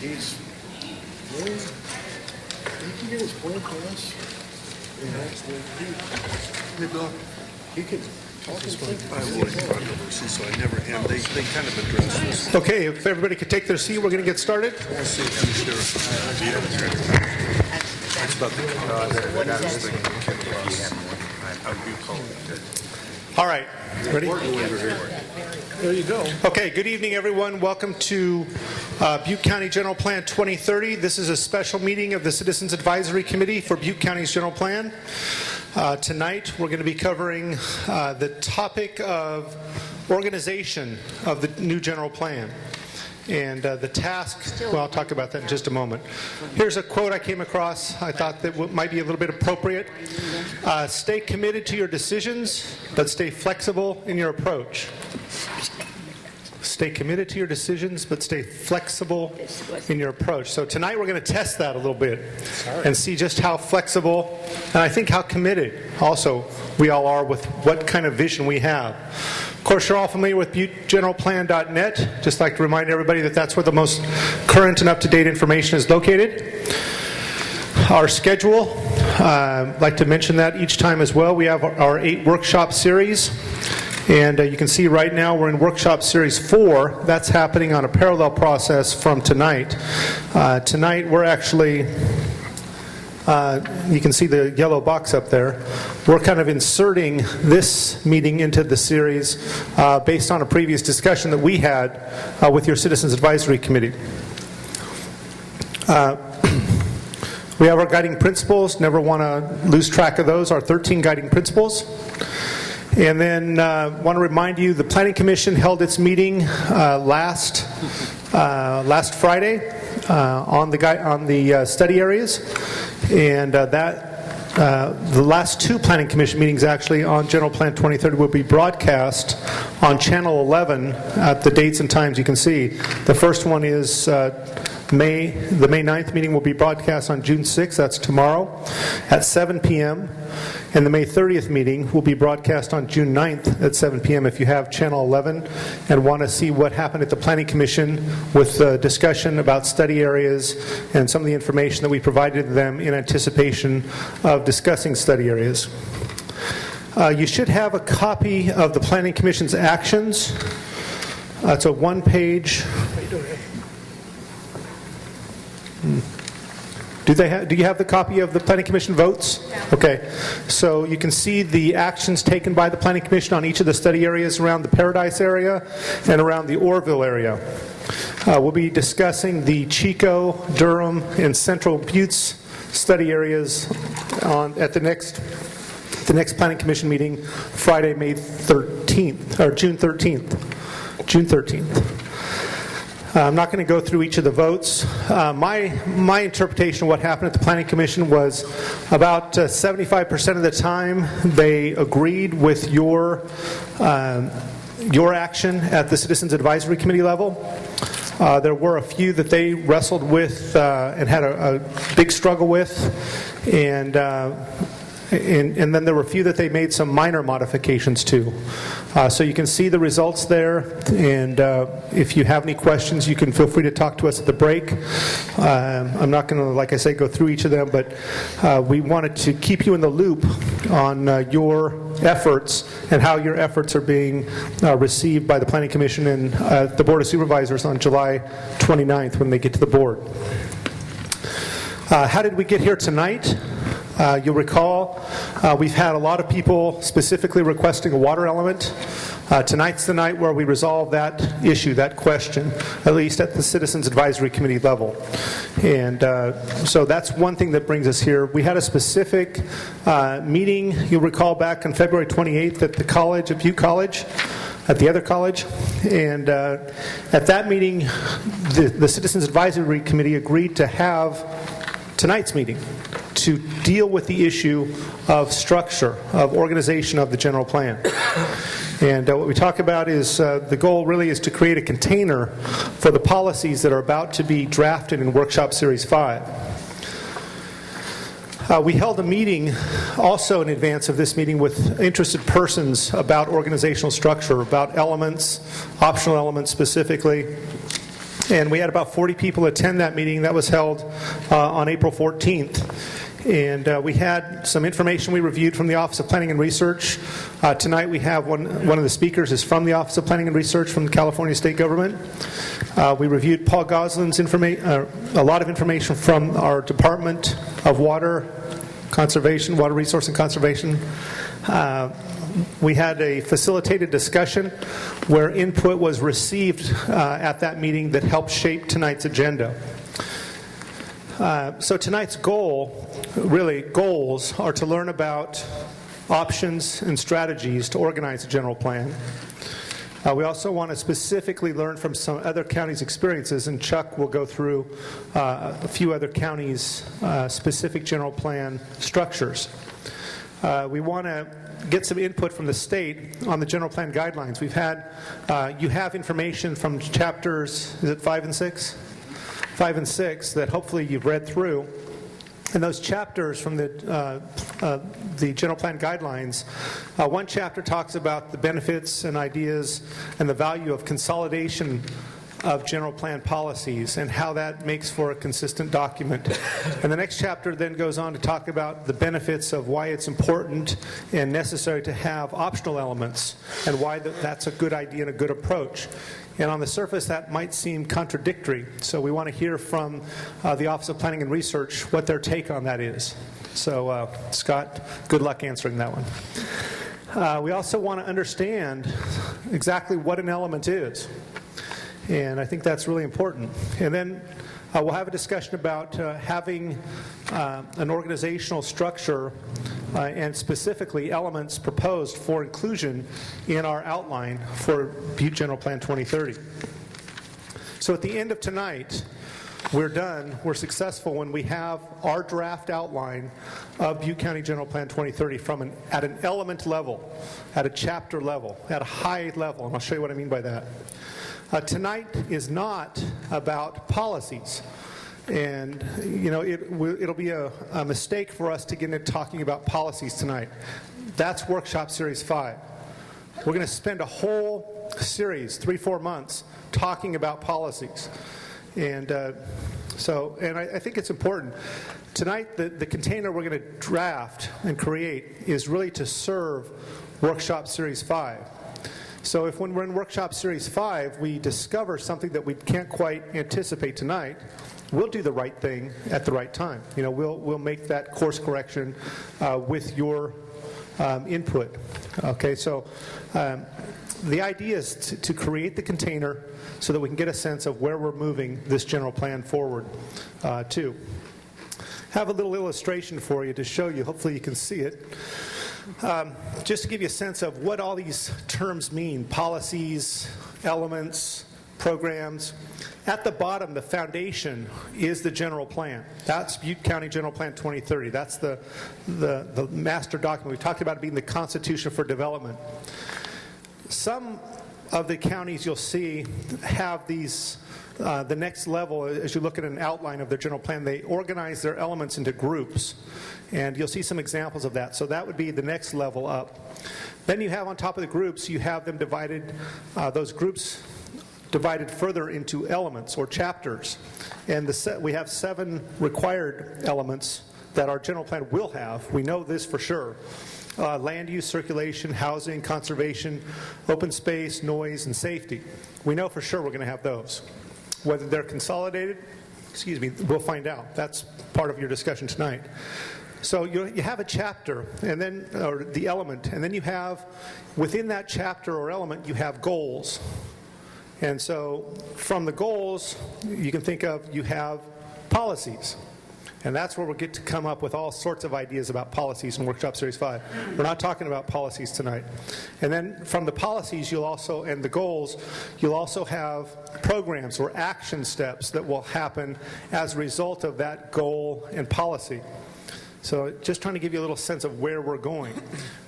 he's really, he can get his point across. You know, Hey, Bill. he can talk his point. I avoid controversy, so I never am. They kind of address this. Okay, if everybody could take their seat, we're going to get started. I want to see if It's about the All right, ready? There you go. Okay, good evening, everyone. Welcome to Butte County General Plan 2030. This is a special meeting of the Citizens Advisory Committee for Butte County's General Plan. Tonight, we're going to be covering the topic of organization of the new general plan. And the task, well, I'll talk about that in just a moment. Here's a quote I came across I thought that might be a little bit appropriate. Stay committed to your decisions, but stay flexible in your approach. Stay committed to your decisions, but stay flexible in your approach. So tonight we're going to test that a little bit and see just how flexible and I think how committed also we all are with what kind of vision we have. Of course, you're all familiar with GeneralPlan.net. Just like to remind everybody that that's where the most current and up-to-date information is located. Our schedule, I'd like to mention that each time as well. We have our 8 workshop series. And you can see right now we're in workshop series 4. That's happening on a parallel process from tonight. Tonight we're actually, you can see the yellow box up there. We're kind of inserting this meeting into the series based on a previous discussion that we had with your Citizens Advisory Committee. We have our guiding principles. Never want to lose track of those. Our 13 guiding principles. And then want to remind you, the Planning Commission held its meeting last Friday on the study areas, and the last 2 Planning Commission meetings actually on General Plan 2030 will be broadcast on Channel 11 at the dates and times you can see. The first one is the May 9th meeting will be broadcast on June 6th, that's tomorrow, at 7 p.m. And the May 30th meeting will be broadcast on June 9th at 7 p.m. if you have Channel 11 and want to see what happened at the Planning Commission with the discussion about study areas and some of the information that we provided them in anticipation of discussing study areas. You should have a copy of the Planning Commission's actions. It's a one-page. Do you have the copy of the Planning Commission votes? Yeah. Okay. So you can see the actions taken by the Planning Commission on each of the study areas around the Paradise area and around the Orville area. We'll be discussing the Chico, Durham, and Central Buttes study areas at the next Planning Commission meeting, Friday, May 13th, or June 13th. June 13th. I'm not going to go through each of the votes. My interpretation of what happened at the Planning Commission was about 75% of the time they agreed with your action at the Citizens Advisory Committee level. There were a few that they wrestled with and had a big struggle with, and then there were a few that they made some minor modifications to. So you can see the results there, and if you have any questions, you can feel free to talk to us at the break. I'm not going to, like I say, go through each of them, but we wanted to keep you in the loop on your efforts and how your efforts are being received by the Planning Commission and the Board of Supervisors on July 29th when they get to the board. How did we get here tonight? You'll recall we've had a lot of people specifically requesting a water element. Tonight's the night where we resolve that issue, that question, at least at the Citizens Advisory Committee level. And so that's one thing that brings us here. We had a specific meeting, you'll recall, back on February 28th at the college, at Butte College, at the other college. And at that meeting, the Citizens Advisory Committee agreed to have tonight's meeting to deal with the issue of structure, of organization of the general plan. And what we talk about is the goal really is to create a container for the policies that are about to be drafted in Workshop Series 5. We held a meeting also in advance of this meeting with interested persons about organizational structure, about elements, optional elements specifically. And we had about 40 people attend that meeting. That was held on April 14th. And we had some information we reviewed from the Office of Planning and Research. Tonight we have one of the speakers is from the Office of Planning and Research from the California State Government. We reviewed Paul Goslin's a lot of information from our Department of Water Conservation, Water Resource and Conservation. We had a facilitated discussion where input was received at that meeting that helped shape tonight's agenda. So tonight's goals are to learn about options and strategies to organize a general plan. We also want to specifically learn from some other counties' experiences, and Chuck will go through a few other counties' specific general plan structures. We want to get some input from the state on the general plan guidelines. You have information from chapters, is it 5 and 6? 5 and 6 that hopefully you've read through. And those chapters from the general plan guidelines, one chapter talks about the benefits and ideas and the value of consolidation of general plan policies and how that makes for a consistent document. And the next chapter then goes on to talk about the benefits of why it's important and necessary to have optional elements and why that's a good idea and a good approach. And on the surface, that might seem contradictory. So we want to hear from the Office of Planning and Research what their take on that is. So, Scott, good luck answering that one. We also want to understand exactly what an element is. And I think that's really important. And then we'll have a discussion about having an organizational structure and specifically elements proposed for inclusion in our outline for Butte General Plan 2030. So at the end of tonight, we're done, we're successful when we have our draft outline of Butte County General Plan 2030 at an element level, at a chapter level, at a high level, and I'll show you what I mean by that. Tonight is not about policies. And, you know, it'll be a mistake for us to get into talking about policies tonight. That's Workshop Series 5. We're going to spend a whole series, 3-4 months, talking about policies. And I think it's important. Tonight, the container we're going to draft and create is really to serve Workshop Series 5. So if when we're in Workshop Series 5, we discover something that we can't quite anticipate tonight, we'll do the right thing at the right time. You know, we'll make that course correction with your input. Okay, so the idea is to create the container so that we can get a sense of where we're moving this general plan forward to. Have a little illustration for you to show you. Hopefully you can see it. Just to give you a sense of what all these terms mean, policies, elements, programs. At the bottom, the foundation is the general plan. That's Butte County General Plan 2030. That's the master document. We talked about it being the Constitution for Development. Some of the counties you'll see have these, the next level, as you look at an outline of their general plan, they organize their elements into groups. And you'll see some examples of that. So that would be the next level up. Then you have on top of the groups, you have them divided, those groups divided further into elements or chapters. And we have 7 required elements that our general plan will have. We know this for sure. Land use, circulation, housing, conservation, open space, noise, and safety. We know for sure we're going to have those. Whether they're consolidated, we'll find out. That's part of your discussion tonight. So you have a chapter, and then, or the element, and then you have, within that chapter or element, you have goals. And so from the goals, you can think of, you have policies. And that's where we'll get to come up with all sorts of ideas about policies in Workshop Series 5. We're not talking about policies tonight. And then from the policies, and the goals, you'll also have programs or action steps that will happen as a result of that goal and policy. So just trying to give you a little sense of where we're going.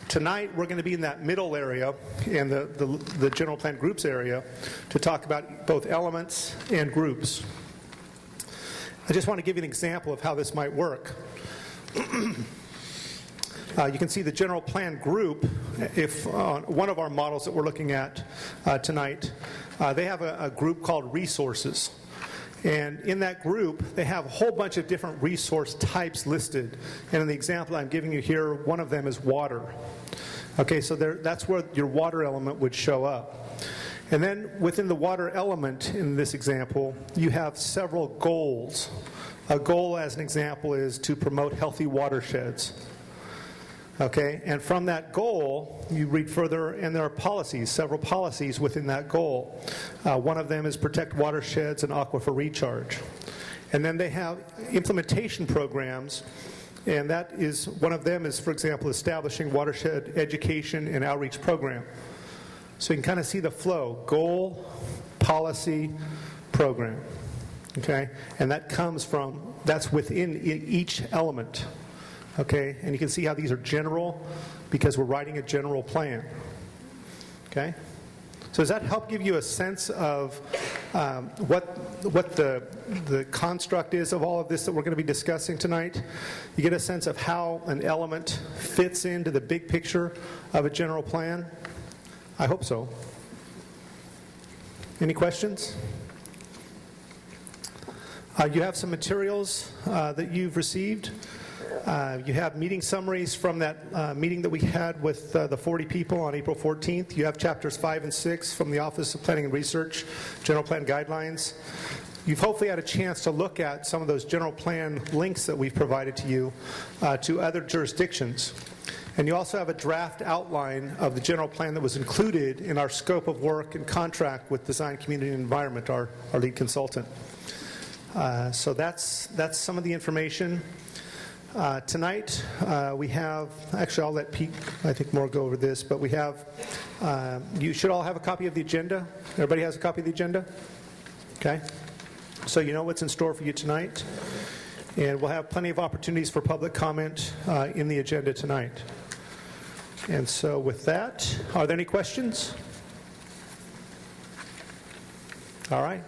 Tonight, we're going to be in that middle area, in the general plan groups area, to talk about both elements and groups. I just want to give you an example of how this might work. You can see the general plan group, if one of our models that we're looking at tonight, they have a group called resources. And in that group, they have a whole bunch of different resource types listed. And in the example I'm giving you here, one of them is water. Okay, so that's where your water element would show up. And then within the water element in this example, you have several goals. A goal, as an example, is to promote healthy watersheds. Okay, and from that goal, you read further, and there are policies, several policies within that goal. One of them is protect watersheds and aquifer recharge. And then they have implementation programs, and that is, one of them is, for example, establishing watershed education and outreach program. So you can kind of see the flow: goal, policy, program. Okay, and that comes from, that's within each element. Okay, and you can see how these are general because we're writing a general plan. Okay, so does that help give you a sense of what the construct is of all of this that we're going to be discussing tonight? You get a sense of how an element fits into the big picture of a general plan? I hope so. Any questions? You have some materials that you've received. You have meeting summaries from that meeting that we had with the 40 people on April 14th. You have chapters 5 and 6 from the Office of Planning and Research, General Plan Guidelines. You've hopefully had a chance to look at some of those general plan links that we've provided to you to other jurisdictions. And you also have a draft outline of the general plan that was included in our scope of work and contract with Design Community and Environment, our lead consultant. So that's some of the information. Tonight we have, actually I'll let Pete, I think, more go over this, but we have, you should all have a copy of the agenda. Everybody has a copy of the agenda? Okay. So you know what's in store for you tonight. And we'll have plenty of opportunities for public comment in the agenda tonight. And so with that, are there any questions? All right.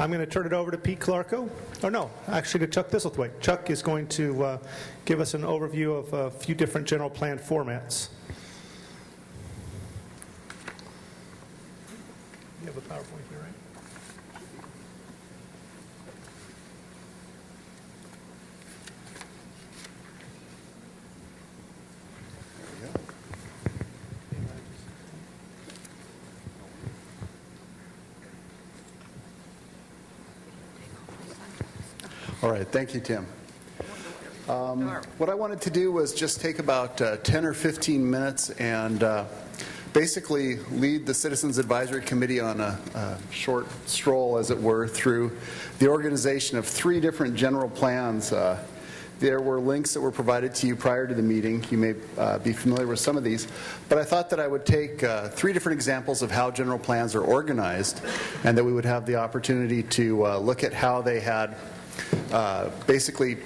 I'm going to turn it over to Pete Clarko. Oh, no, actually to Chuck Thistlethwaite. Chuck is going to give us an overview of a few different general plan formats. You have a PowerPoint here, right? All right, thank you, Tim. What I wanted to do was just take about 10 or 15 minutes and basically lead the Citizens Advisory Committee on a short stroll, as it were, through the organization of 3 different general plans. There were links that were provided to you prior to the meeting. You may be familiar with some of these. But I thought that I would take 3 different examples of how general plans are organized, and that we would have the opportunity to look at how they had basically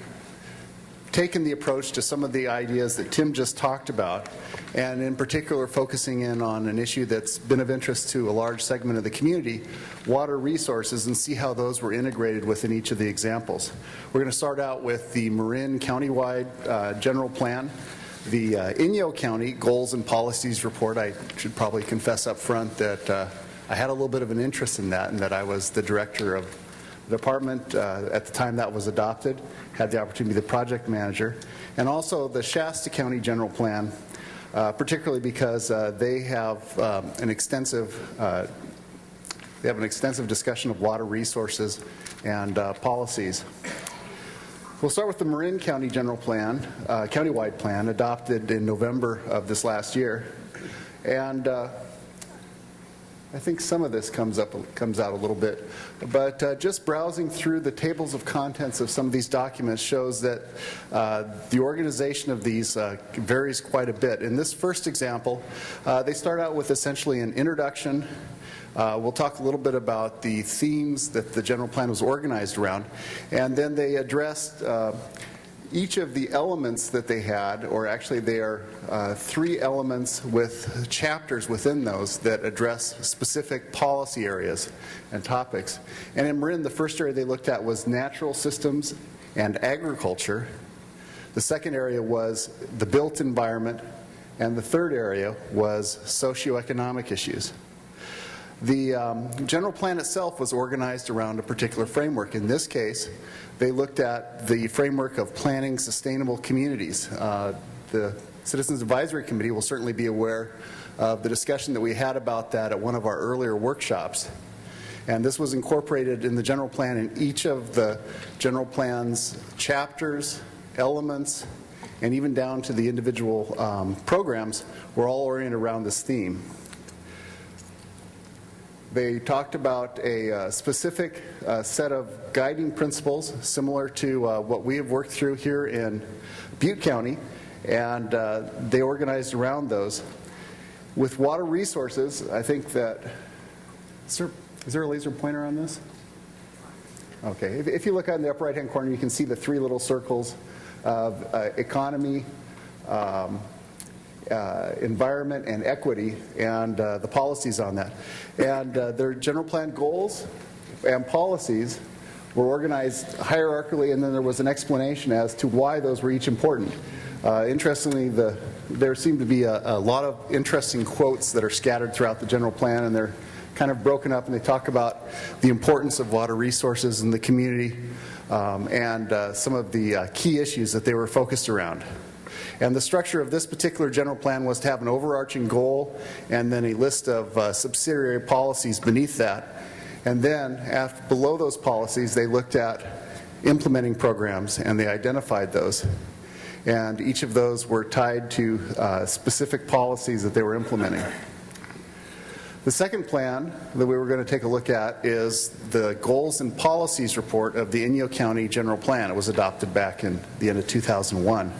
taken the approach to some of the ideas that Tim just talked about, and in particular focusing in on an issue that's been of interest to a large segment of the community, water resources, and see how those were integrated within each of the examples. We're going to start out with the Marin Countywide General Plan, the Inyo County Goals and Policies Report. I should probably confess up front that I had a little bit of an interest in that, and that I was the director of the department at the time that was adopted, had the opportunity to be the project manager, and also the Shasta County General Plan, particularly because they have an extensive discussion of water resources and policies. We'll start with the Marin County General Plan, countywide plan, adopted in November of this last year, and I think some of this comes out a little bit, but just browsing through the tables of contents of some of these documents shows that the organization of these varies quite a bit. In this first example, they start out with essentially an introduction. We'll talk a little bit about the themes that the general plan was organized around, and then they addressed each of the elements that they had, or actually they are 3 elements with chapters within those that address specific policy areas and topics. And in Marin, the first area they looked at was natural systems and agriculture. The second area was the built environment, and the third area was socioeconomic issues. The general plan itself was organized around a particular framework. In this case, they looked at the framework of planning sustainable communities. The Citizens Advisory Committee will certainly be aware of the discussion that we had about that at one of our earlier workshops. And this was incorporated in the general plan, and each of the general plan's chapters, elements, and even down to the individual programs were all oriented around this theme. They talked about a specific set of guiding principles similar to what we have worked through here in Butte County, and they organized around those. With water resources, I think that, is there a laser pointer on this? Okay, if you look on the upper right-hand corner, you can see the three little circles of economy, environment, and equity, and the policies on that. And their general plan goals and policies were organized hierarchically, and then there was an explanation as to why those were each important. Interestingly, there seem to be a lot of interesting quotes that are scattered throughout the general plan, and they're kind of broken up, and they talk about the importance of water resources in the community and some of the key issues that they were focused around. And the structure of this particular general plan was to have an overarching goal and then a list of subsidiary policies beneath that. And then below those policies, they looked at implementing programs, and they identified those. And each of those were tied to specific policies that they were implementing. The second plan that we were going to take a look at is the Goals and Policies report of the Inyo County General Plan. It was adopted back in the end of 2001.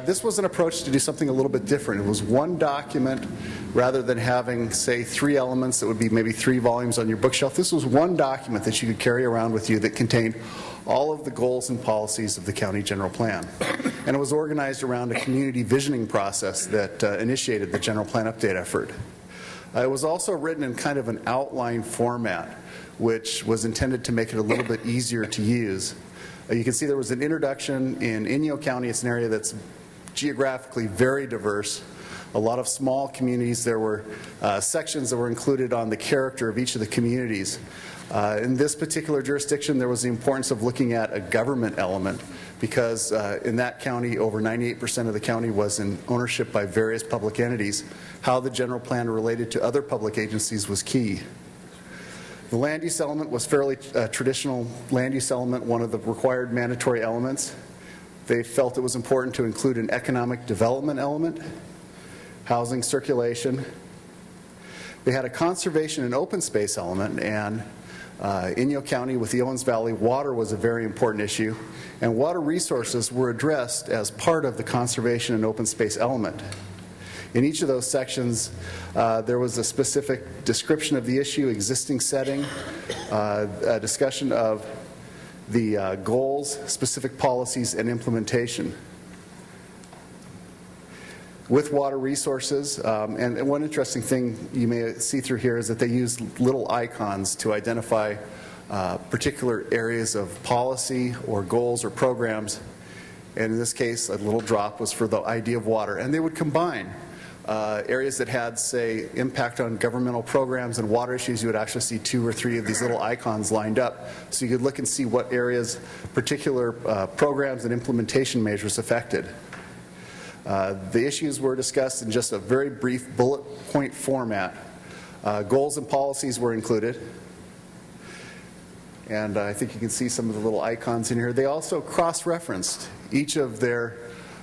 This was an approach to do something a little bit different. It was one document rather than having, say, three elements that would be maybe 3 volumes on your bookshelf. This was one document that you could carry around with you that contained all of the goals and policies of the county general plan. And it was organized around a community visioning process that initiated the general plan update effort. It was also written in kind of an outline format, which was intended to make it a little bit easier to use. You can see there was an introduction in Inyo County. It's an area that's geographically very diverse. A lot of small communities. There were sections that were included on the character of each of the communities. In this particular jurisdiction, there was the importance of looking at a government element because in that county, over 98% of the county was in ownership by various public entities. How the general plan related to other public agencies was key. The land use element was fairly traditional land use element, one of the required mandatory elements. They felt it was important to include an economic development element, housing circulation. They had a conservation and open space element, and Inyo County with the Owens Valley water was a very important issue, and water resources were addressed as part of the conservation and open space element. In each of those sections, there was a specific description of the issue, existing setting, a discussion of the goals, specific policies, and implementation. With water resources, and one interesting thing you may see through here is that they use little icons to identify particular areas of policy or goals or programs. And in this case, a little drop was for the idea of water. And they would combine areas that had, say, impact on governmental programs and water issues. You would actually see 2 or 3 of these little icons lined up. So you could look and see what areas particular programs and implementation measures affected. The issues were discussed in just a very brief bullet point format. Goals and policies were included. And I think you can see some of the little icons in here. They also cross-referenced each of their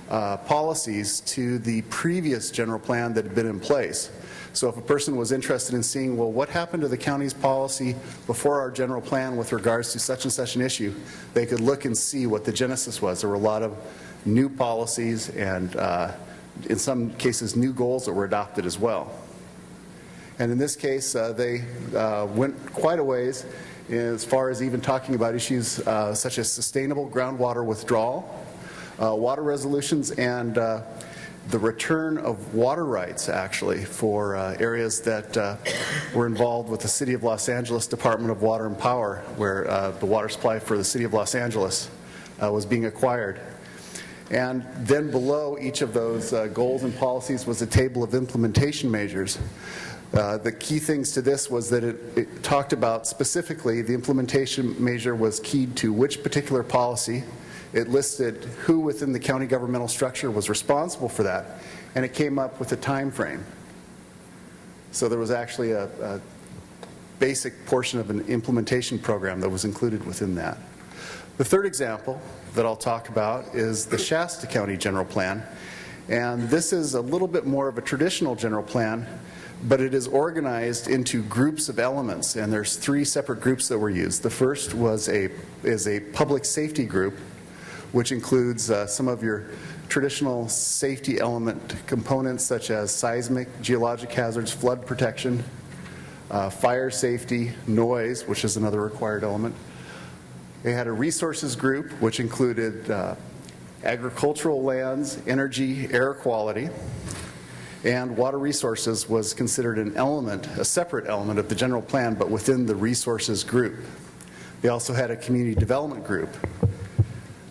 policies to the previous general plan that had been in place. So if a person was interested in seeing, well, what happened to the county's policy before our general plan with regards to such and such an issue, they could look and see what the genesis was. There were a lot of new policies and, in some cases, new goals that were adopted as well. And in this case, they went quite a ways as far as even talking about issues such as sustainable groundwater withdrawal, water resolutions, and the return of water rights, actually, for areas that were involved with the City of Los Angeles Department of Water and Power, where the water supply for the City of Los Angeles was being acquired. And then below each of those goals and policies was a table of implementation measures. The key things to this was that it talked about specifically the implementation measure was keyed to which particular policy. It listed who within the county governmental structure was responsible for that, and it came up with a time frame. So there was actually a basic portion of an implementation program that was included within that. The third example that I'll talk about is the Shasta County General Plan, and this is a little bit more of a traditional general plan, but it is organized into groups of elements, and there's 3 separate groups that were used. The first is a public safety group, which includes some of your traditional safety element components such as seismic, geologic hazards, flood protection, fire safety, noise, which is another required element. They had a resources group, which included agricultural lands, energy, air quality, and water resources was considered an element, a separate element of the general plan, but within the resources group. They also had a community development group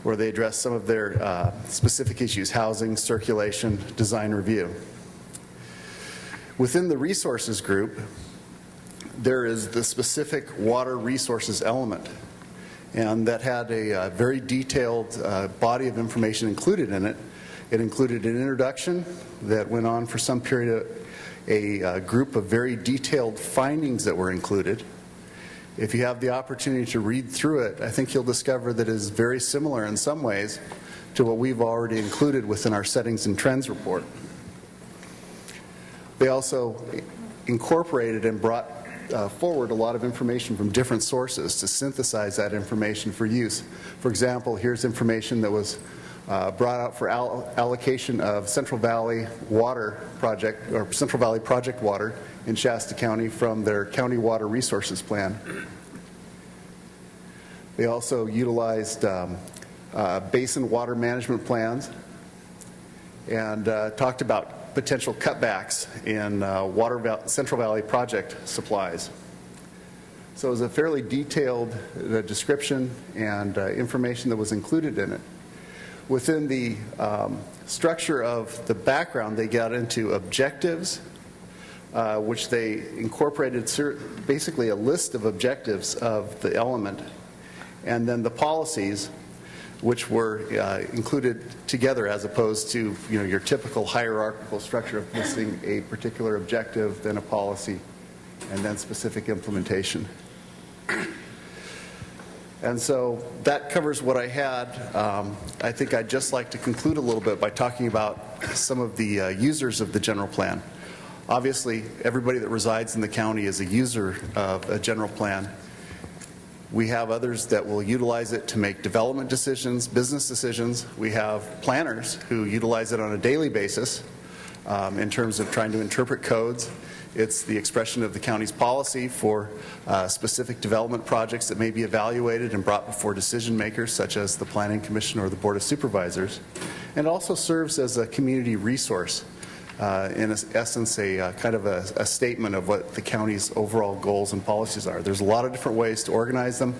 where they addressed some of their specific issues, housing, circulation, design review. Within the resources group, there is the specific water resources element, and that had a very detailed body of information included in it. It included an introduction that went on for some period, a group of very detailed findings that were included. If you have the opportunity to read through it, I think you'll discover that it is very similar in some ways to what we've already included within our settings and trends report. They also incorporated and brought forward a lot of information from different sources to synthesize that information for use. For example, here's information that was brought out for allocation of Central Valley Water Project, or Central Valley Project Water in Shasta County from their County Water Resources Plan. They also utilized basin water management plans and talked about potential cutbacks in Central Valley project supplies. So it was a fairly detailed description and information that was included in it. Within the structure of the background, they got into objectives, which they incorporated basically a list of objectives of the element, and then the policies, which were included together as opposed to your typical hierarchical structure of listing a particular objective, then a policy, and then specific implementation. And so that covers what I had. I think I'd just like to conclude a little bit by talking about some of the users of the general plan. Obviously, everybody that resides in the county is a user of a general plan. We have others that will utilize it to make development decisions, business decisions. We have planners who utilize it on a daily basis in terms of trying to interpret codes. It's the expression of the county's policy for specific development projects that may be evaluated and brought before decision makers such as the Planning Commission or the Board of Supervisors. And also serves as a community resource. In essence, a kind of a statement of what the county's overall goals and policies are. There's a lot of different ways to organize them.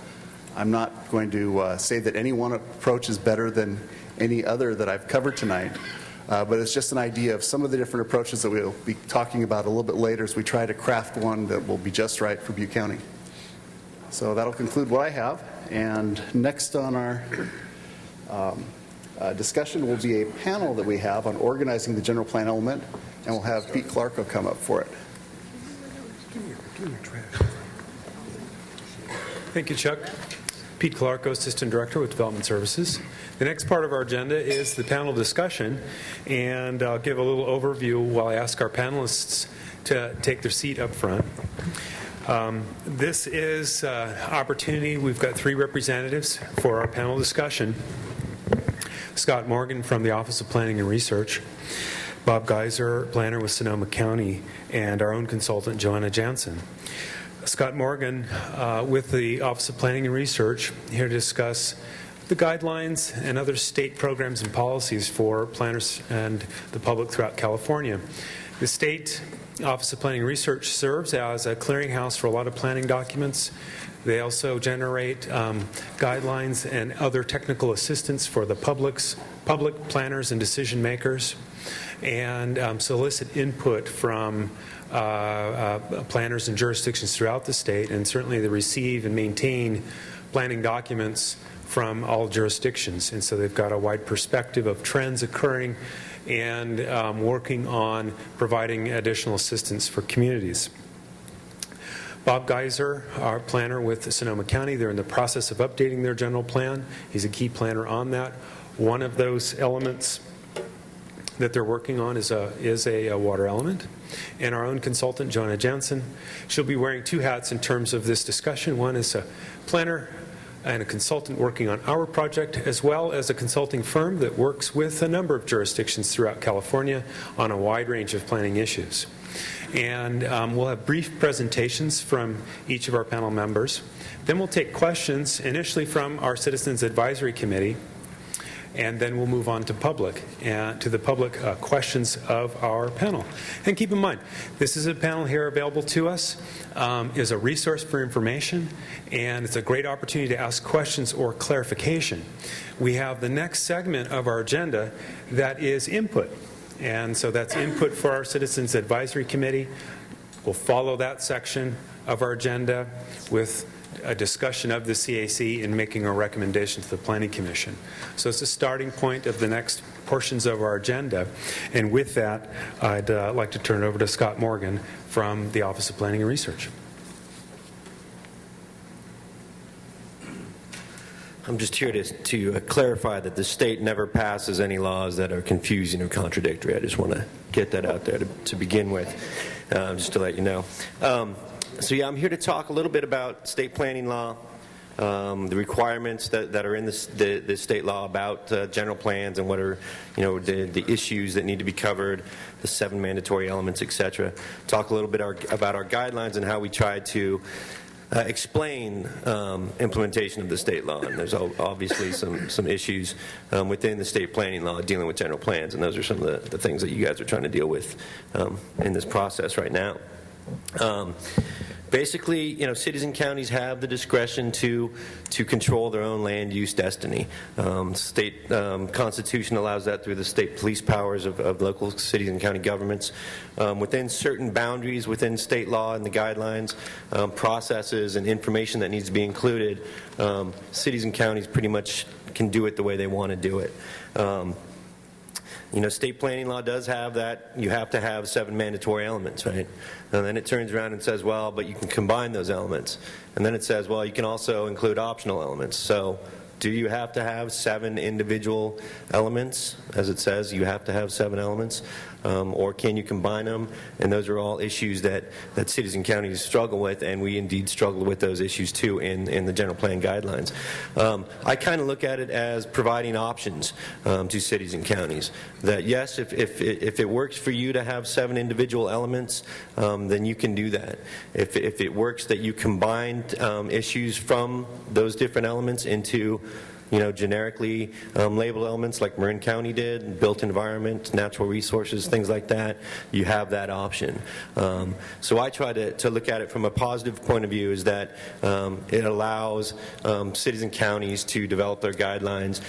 I'm not going to say that any one approach is better than any other that I've covered tonight, but it's just an idea of some of the different approaches that we'll be talking about a little bit later as we try to craft one that will be just right for Butte County. So that'll conclude what I have, and next on our discussion will be a panel that we have on organizing the general plan element, and we'll have Pete Clarko come up for it. Thank you, Chuck. Pete Clarko, Assistant Director with Development Services. The next part of our agenda is the panel discussion, and I'll give a little overview while I ask our panelists to take their seat up front. This is an opportunity. We've got 3 representatives for our panel discussion. Scott Morgan from the Office of Planning and Research, Bob Geiser, planner with Sonoma County, and our own consultant, Joanna Jansen. Scott Morgan with the Office of Planning and Research, here to discuss the guidelines and other state programs and policies for planners and the public throughout California. The State Office of Planning and Research serves as a clearinghouse for a lot of planning documents. They also generate guidelines and other technical assistance for the public planners and decision makers, and solicit input from planners and jurisdictions throughout the state, and certainly they receive and maintain planning documents from all jurisdictions. And so they've got a wide perspective of trends occurring and working on providing additional assistance for communities. Bob Geiser, our planner with Sonoma County, they're in the process of updating their general plan. He's a key planner on that. One of those elements that they're working on is a water element. And our own consultant, Joanna Jansen, she'll be wearing two hats in terms of this discussion. One is a planner and a consultant working on our project, as well as a consulting firm that works with a number of jurisdictions throughout California on a wide range of planning issues. And we'll have brief presentations from each of our panel members. Then we'll take questions initially from our Citizens Advisory Committee, and then we'll move on to the public questions of our panel. And keep in mind, this is a panel here available to us, is a resource for information, and it's a great opportunity to ask questions or clarification. We have the next segment of our agenda that is input, and so that's input for our Citizens Advisory Committee. We'll follow that section of our agenda with a discussion of the CAC and making a recommendation to the Planning Commission. So it's the starting point of the next portions of our agenda. And with that, I'd like to turn it over to Scott Morgan from the Office of Planning and Research. I'm just here to clarify that the state never passes any laws that are confusing or contradictory. I just want to get that out there to begin with, just to let you know. So yeah, I'm here to talk a little bit about state planning law, the requirements that are in the state law about general plans and what are, the issues that need to be covered, the 7 mandatory elements, etc. Talk a little bit about our guidelines and how we try to explain implementation of the state law. And there's obviously some issues within the state planning law dealing with general plans, and those are some of the things that you guys are trying to deal with in this process right now. Basically, cities and counties have the discretion to control their own land use destiny. State constitution allows that through the state police powers of local cities and county governments. Within certain boundaries within state law and the guidelines, processes and information that needs to be included, cities and counties pretty much can do it the way they want to do it. State planning law does have that you have to have 7 mandatory elements, right? And then it turns around and says, well, but you can combine those elements. And then it says, well, you can also include optional elements. So do you have to have 7 individual elements? As it says, you have to have 7 elements. Or can you combine them? And those are all issues that cities and counties struggle with, and we indeed struggle with those issues too in the general plan guidelines. I kind of look at it as providing options to cities and counties. That yes, if it works for you to have 7 individual elements, then you can do that. If it works that you combine issues from those different elements into generically labeled elements like Marin County did, built environment, natural resources, things like that, you have that option. So I try to look at it from a positive point of view, is that it allows cities and counties to develop their guidelines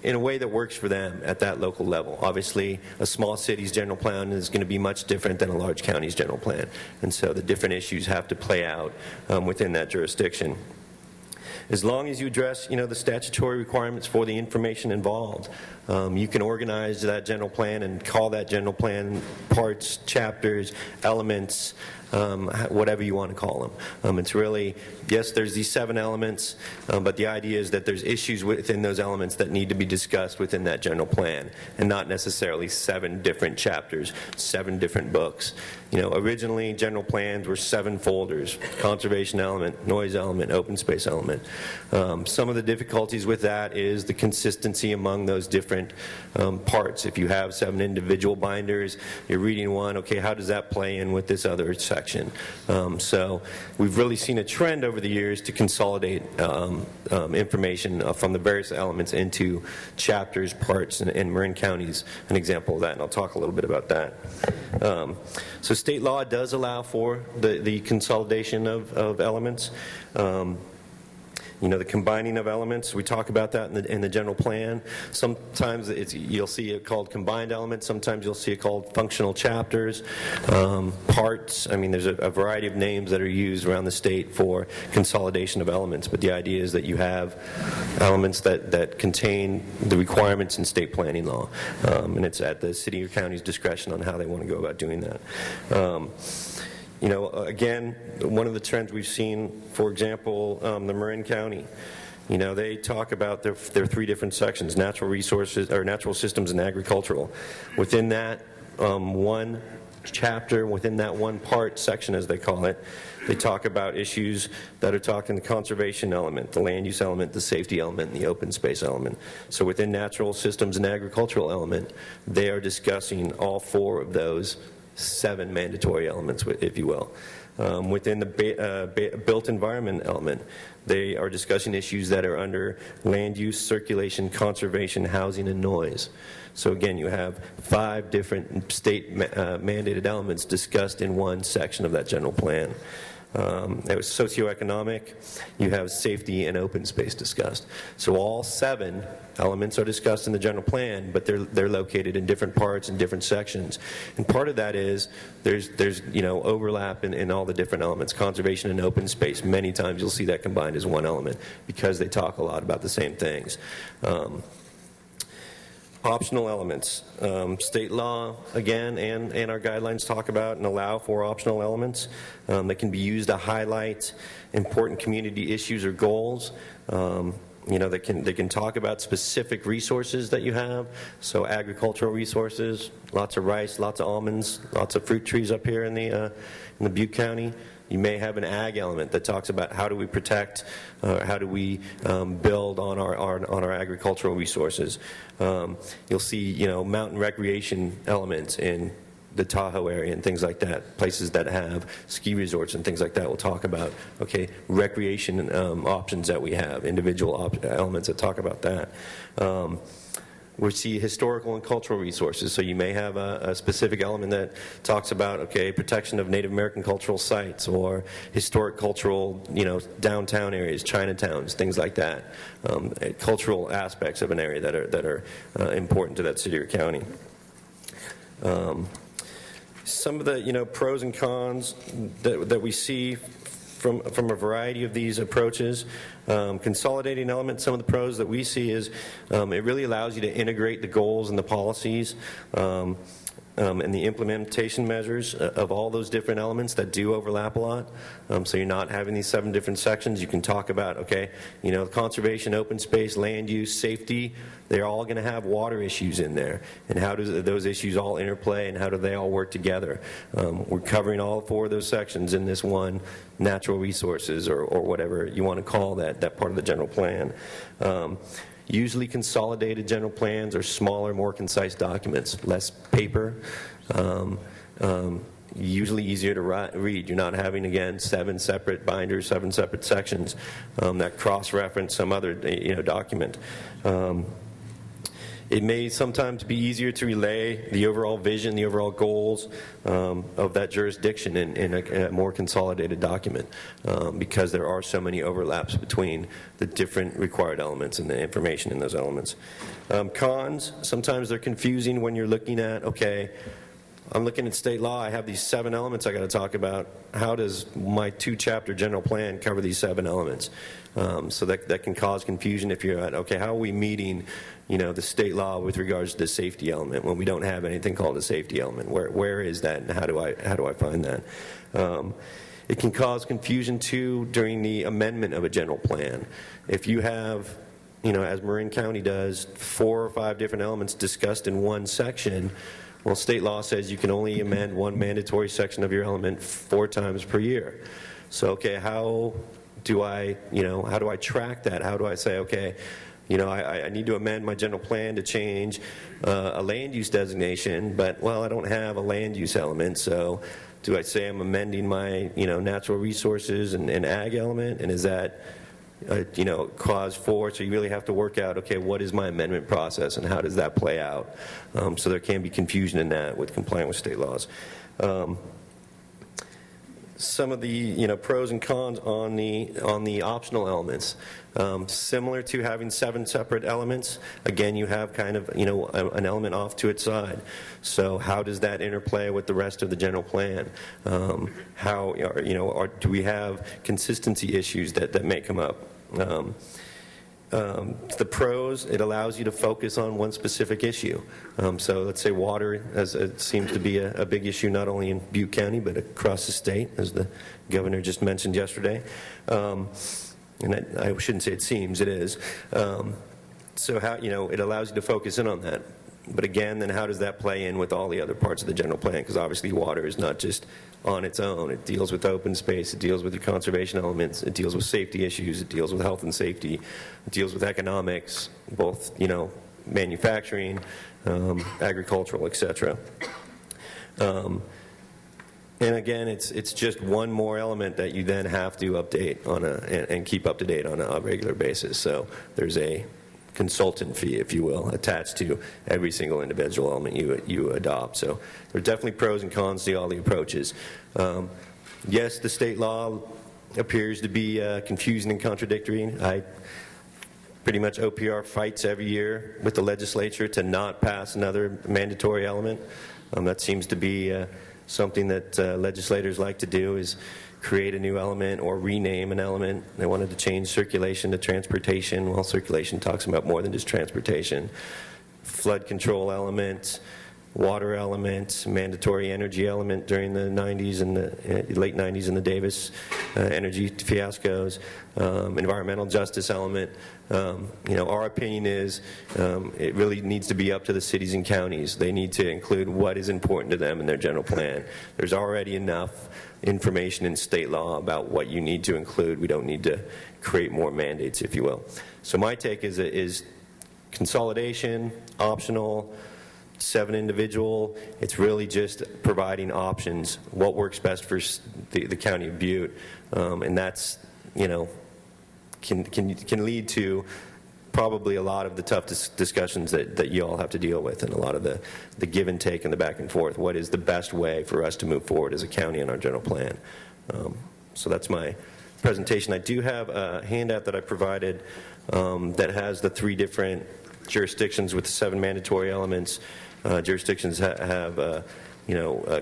in a way that works for them at that local level. Obviously, a small city's general plan is going to be much different than a large county's general plan. And so the different issues have to play out within that jurisdiction. As long as you address, the statutory requirements for the information involved, you can organize that general plan and call that general plan parts, chapters, elements, whatever you want to call them. It's really, yes, there's these 7 elements, but the idea is that there's issues within those elements that need to be discussed within that general plan, and not necessarily 7 different chapters, 7 different books. Originally general plans were 7 folders: conservation element, noise element, open space element. Some of the difficulties with that is the consistency among those different parts. If you have 7 individual binders, you're reading one, okay, how does that play in with this other section? So we've really seen a trend over the years to consolidate information from the various elements into chapters, parts, and Marin County's an example of that, and I'll talk a little bit about that. So state law does allow for the consolidation of elements. The combining of elements, we talk about that in the general plan. Sometimes you'll see it called combined elements. Sometimes you'll see it called functional chapters, parts. I mean, there's a variety of names that are used around the state for consolidation of elements. But the idea is that you have elements that contain the requirements in state planning law. And it's at the city or county's discretion on how they want to go about doing that. Again, one of the trends we've seen, for example, the Marin County, they talk about their three different sections: natural resources, or natural systems, and agricultural. Within that one chapter, within that one part section, as they call it, they talk about issues that are talking the conservation element, the land use element, the safety element, and the open space element. So within natural systems and agricultural element, they are discussing all four of those 7 mandatory elements, if you will. Within the built environment element, they are discussing issues that are under land use, circulation, conservation, housing, and noise. So again, you have 5 different state mandated elements discussed in one section of that general plan. It was socioeconomic. You have safety and open space discussed. So all 7 elements are discussed in the general plan, but they're located in different parts and different sections. And part of that is there's overlap in all the different elements. Conservation and open space, many times you'll see that combined as one element because they talk a lot about the same things. Optional elements. State law, again, and our guidelines talk about and allow for optional elements that can be used to highlight important community issues or goals. They can talk about specific resources that you have. So agricultural resources, lots of rice, lots of almonds, lots of fruit trees up here in the Butte County. You may have an ag element that talks about how do we protect, how do we build on our agricultural resources. You'll see, mountain recreation elements in the Tahoe area and things like that. Places that have ski resorts and things like that will talk about, okay, recreation options that we have, individual elements that talk about that. We see historical and cultural resources. So you may have a specific element that talks about, okay, protection of Native American cultural sites or historic cultural, downtown areas, Chinatowns, things like that. Cultural aspects of an area that are important to that city or county. Some of the pros and cons that we see from a variety of these approaches. Consolidating elements, some of the pros that we see is it really allows you to integrate the goals and the policies and the implementation measures of all those different elements that do overlap a lot. So you're not having these 7 different sections. You can talk about, okay, conservation, open space, land use, safety. They're all going to have water issues in there. And how do those issues all interplay and how do they all work together? We're covering all 4 of those sections in this one natural resources or whatever you want to call that part of the general plan. Usually consolidated general plans are smaller, more concise documents, less paper, usually easier to read. You're not having, again, 7 separate binders, 7 separate sections that cross-reference some other document. It may sometimes be easier to relay the overall vision, the overall goals of that jurisdiction in a more consolidated document because there are so many overlaps between the different required elements and the information in those elements. Cons, sometimes they're confusing when you're looking at, okay, I'm looking at state law, I have these 7 elements I got to talk about. How does my 2-chapter general plan cover these 7 elements? So that can cause confusion if you're at, okay, how are we meeting the state law with regards to the safety element when we don't have anything called a safety element? Where is that and how do I find that? It can cause confusion too during the amendment of a general plan. If you have, as Marin County does, 4 or 5 different elements discussed in one section, well, state law says you can only amend one mandatory section of your element 4 times per year. So, okay, how do I track that? How do I say, okay, I need to amend my general plan to change a land use designation, but, well, I don't have a land use element, so do I say I'm amending my, natural resources and ag element, and is that, clause 4, so you really have to work out, okay, what is my amendment process and how does that play out? So there can be confusion in that with complying with state laws. some of the pros and cons on the optional elements. Similar to having 7 separate elements, again, you have kind of an element off to its side. So how does that interplay with the rest of the general plan? How do we have consistency issues that may come up? The pros, it allows you to focus on one specific issue. So let's say water, as it seems to be a big issue not only in Butte County but across the state, as the governor just mentioned yesterday. And I shouldn't say it seems, it is. So how it allows you to focus in on that. But again, then how does that play in with all the other parts of the general plan? Because obviously water is not just on its own. It deals with open space. It deals with the conservation elements. It deals with safety issues. It deals with health and safety. It deals with economics, both, manufacturing, agricultural, etc. And again, it's just one more element that you then have to update on and keep up to date on a regular basis. So there's a consultant fee, if you will, attached to every single individual element you adopt. So there are definitely pros and cons to all the approaches. Yes, the state law appears to be confusing and contradictory. Pretty much OPR fights every year with the legislature to not pass another mandatory element. That seems to be something that legislators like to do, is create a new element or rename an element. They wanted to change circulation to transportation. Well, circulation talks about more than just transportation. Flood control element, water element, mandatory energy element during the 90s and the late 90s and the Davis energy fiascos, environmental justice element. Our opinion is it really needs to be up to the cities and counties. They need to include what is important to them in their general plan. There's already enough information in state law about what you need to include. We don't need to create more mandates, if you will. So my take is consolidation, optional, 7 individual. It's really just providing options, what works best for the county of Butte, and that's can lead to probably a lot of the tough discussions that you all have to deal with, and a lot of the give and take and the back and forth. What is the best way for us to move forward as a county in our general plan? So that's my presentation. I do have a handout that I provided that has the 3 different jurisdictions with the 7 mandatory elements. Jurisdictions have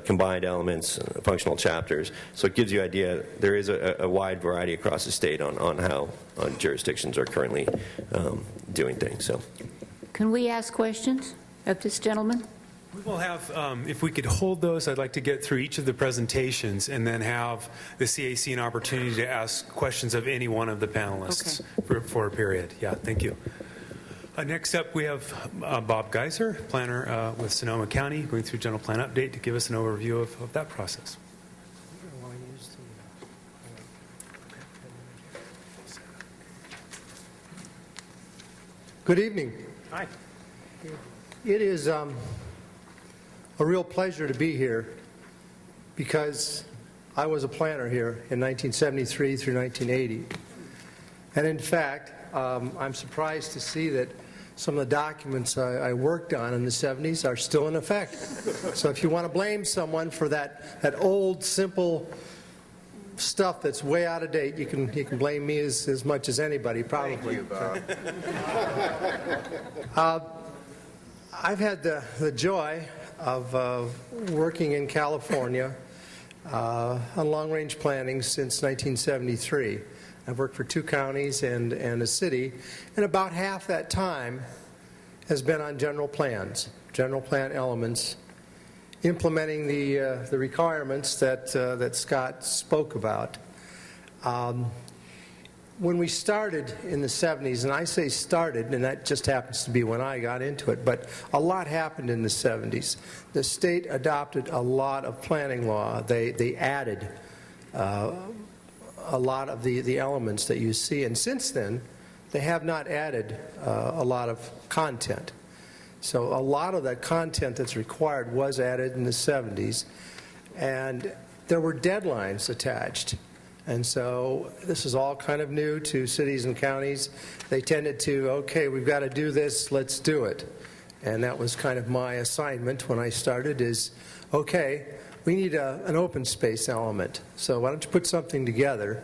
combined elements, functional chapters. So it gives you an idea. There is a wide variety across the state on how jurisdictions are currently doing things. So, can we ask questions of this gentleman? We will have, if we could hold those, I'd like to get through each of the presentations and then have the CAC an opportunity to ask questions of any one of the panelists for a period. Yeah, thank you. Next up, we have Bob Geiser, planner with Sonoma County, going through general plan update to give us an overview of that process. Good evening. Hi. It is a real pleasure to be here because I was a planner here in 1973 through 1980. And in fact, I'm surprised to see that some of the documents I worked on in the 70s are still in effect. So if you want to blame someone for that old, simple stuff that's way out of date, you can blame me as much as anybody, probably. Thank you, Bob. I've had the joy of working in California on long-range planning since 1973. I've worked for 2 counties and a city, and about half that time has been on general plans, general plan elements, implementing the requirements that Scott spoke about. When we started in the 70s, and I say started, and that just happens to be when I got into it, but a lot happened in the 70s. The state adopted a lot of planning law. They added a lot of the elements that you see, and since then they have not added a lot of content. So a lot of that content that's required was added in the 70s, and there were deadlines attached. And so this is all kind of new to cities and counties. They tended to, okay, we've got to do this, let's do it. And that was kind of my assignment when I started is, okay, we need an open space element. So why don't you put something together?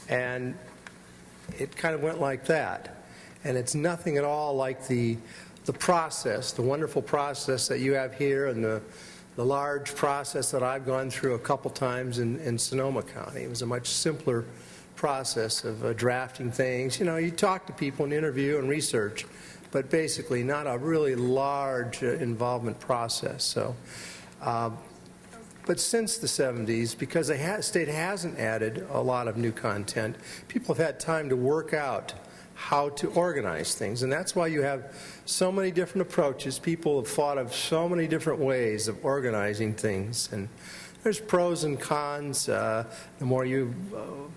And it kind of went like that. And it's nothing at all like the process, the wonderful process that you have here, and the large process that I've gone through a couple times in Sonoma County. It was a much simpler process of drafting things. You know, you talk to people and interview and research, but basically not a really large involvement process. So, but since the 70s, because the state hasn't added a lot of new content, people have had time to work out how to organize things. And that's why you have so many different approaches. People have thought of so many different ways of organizing things. And there's pros and cons. The more you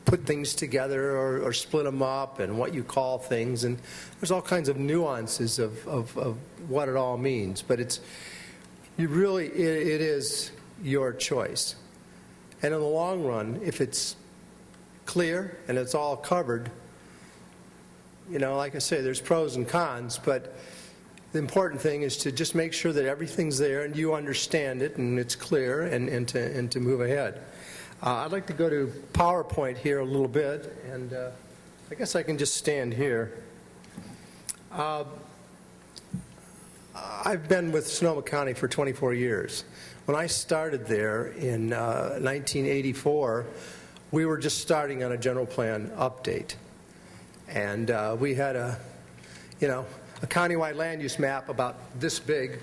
put things together or split them up, and what you call things. And there's all kinds of nuances of what it all means. But it is your choice. And in the long run, if it's clear and it's all covered, you know, like I say, there's pros and cons, but the important thing is to just make sure that everything's there and you understand it and it's clear, and to move ahead. I'd like to go to PowerPoint here a little bit, and I guess I can just stand here. I've been with Sonoma County for 24 years. When I started there in 1984, we were just starting on a general plan update. And we had a countywide land use map about this big,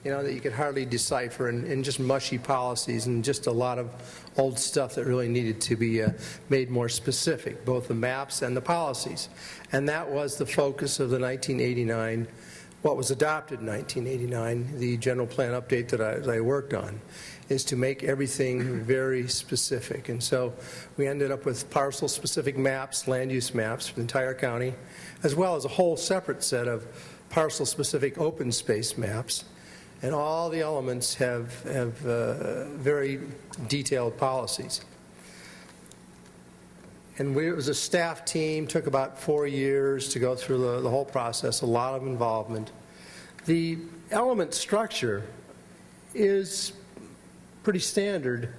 that you could hardly decipher, and just mushy policies and just a lot of old stuff that really needed to be made more specific, both the maps and the policies. And that was the focus of the 1989, what was adopted in 1989, the general plan update that I worked on, is to make everything very specific. And so we ended up with parcel-specific maps, land use maps for the entire county, as well as a whole separate set of parcel-specific open space maps. And all the elements have very detailed policies. And it was a staff team, took about 4 years to go through the whole process, a lot of involvement. The element structure is pretty standard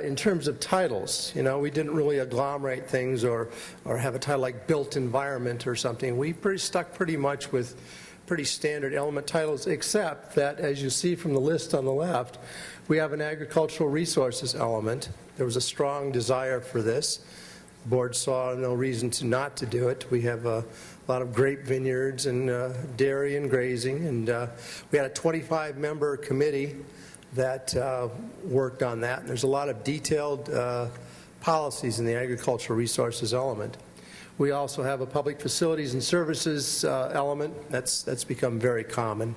in terms of titles. We didn't really agglomerate things or have a title like built environment or something. We stuck pretty much with pretty standard element titles, except that, as you see from the list on the left, we have an agricultural resources element. There was a strong desire for this. The board saw no reason not to do it. We have a lot of grape vineyards and dairy and grazing, and we had a 25-member committee that worked on that. And there's a lot of detailed policies in the agricultural resources element. We also have a public facilities and services element. That's become very common.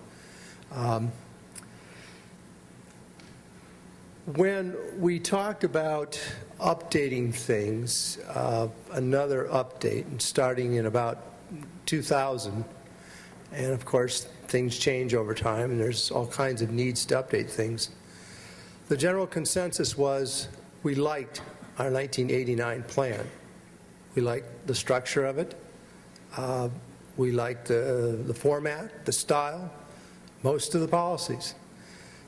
When we talked about updating things, another update, and starting in about 2000, and of course things change over time and there's all kinds of needs to update things. The general consensus was we liked our 1989 plan. We liked the structure of it. We liked the format, the style, most of the policies.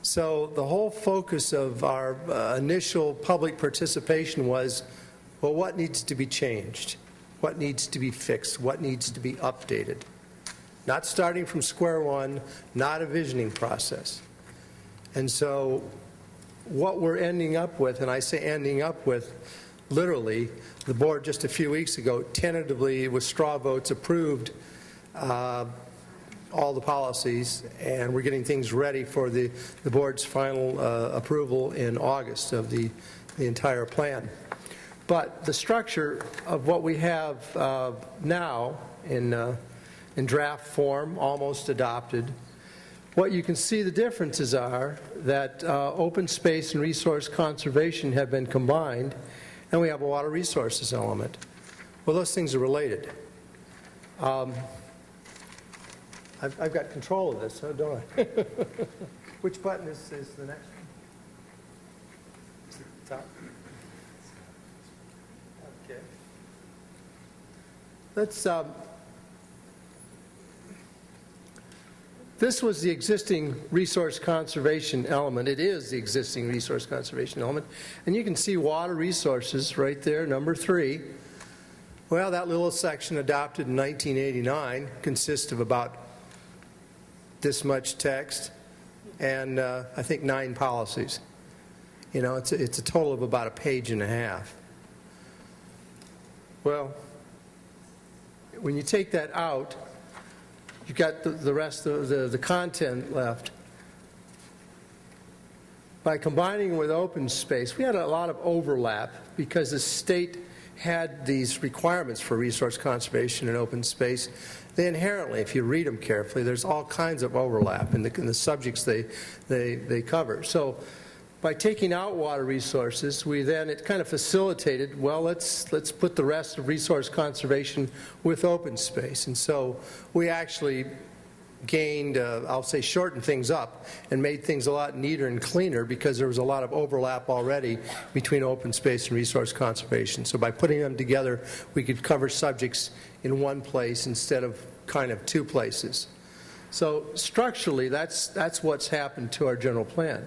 So the whole focus of our initial public participation was, well, what needs to be changed? What needs to be fixed? What needs to be updated? Not starting from square one, not a visioning process. And so what we're ending up with, and I say ending up with, literally, the board just a few weeks ago tentatively with straw votes approved all the policies, and we're getting things ready for the board's final approval in August of the entire plan. But the structure of what we have now in draft form, almost adopted, what you can see the differences are that open space and resource conservation have been combined, and we have a water resources element. Well, those things are related. I've got control of this, don't I? Which button is the next one? Is it the top? Okay. Let's. this was the existing resource conservation element. It is the existing resource conservation element. And you can see water resources right there, number 3. Well, that little section adopted in 1989 consists of about this much text and I think 9 policies. You know, it's a total of about a page and a half. Well, when you take that out, you've got the rest of the content left. By combining with open space, we had a lot of overlap because the state had these requirements for resource conservation and open space. They inherently, if you read them carefully, there's all kinds of overlap in the subjects they cover. So by taking out water resources, it kind of facilitated, well, let's put the rest of resource conservation with open space. And so we actually gained, I'll say, shortened things up and made things a lot neater and cleaner because there was a lot of overlap already between open space and resource conservation. So by putting them together, we could cover subjects in one place instead of kind of 2 places. So structurally, that's what's happened to our general plan.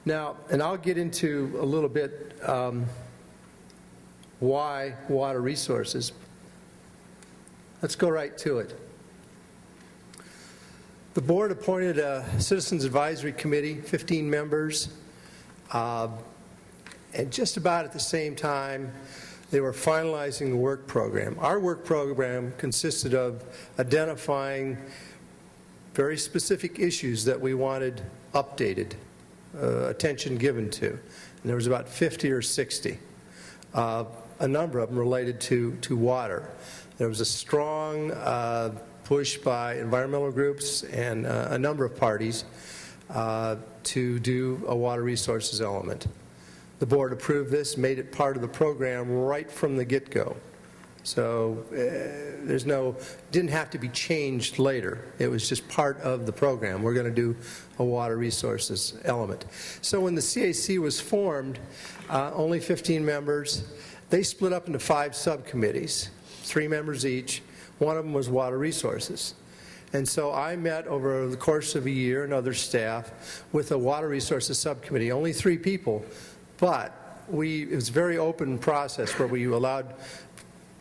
Now, and I'll get into a little bit why water resources. Let's go right to it. The board appointed a Citizens Advisory Committee, 15 members, and just about at the same time, they were finalizing the work program. Our work program consisted of identifying very specific issues that we wanted updated, attention given to. And there was about 50 or 60. A number of them related to water. There was a strong push by environmental groups and a number of parties to do a water resources element. The board approved this, made it part of the program right from the get-go. So didn't have to be changed later. It was just part of the program. We're going to do a water resources element. So when the CAC was formed, only 15 members, they split up into 5 subcommittees, 3 members each. One of them was water resources. And so I met over the course of a year and other staff with a water resources subcommittee, only 3 people, but it was a very open process where we allowed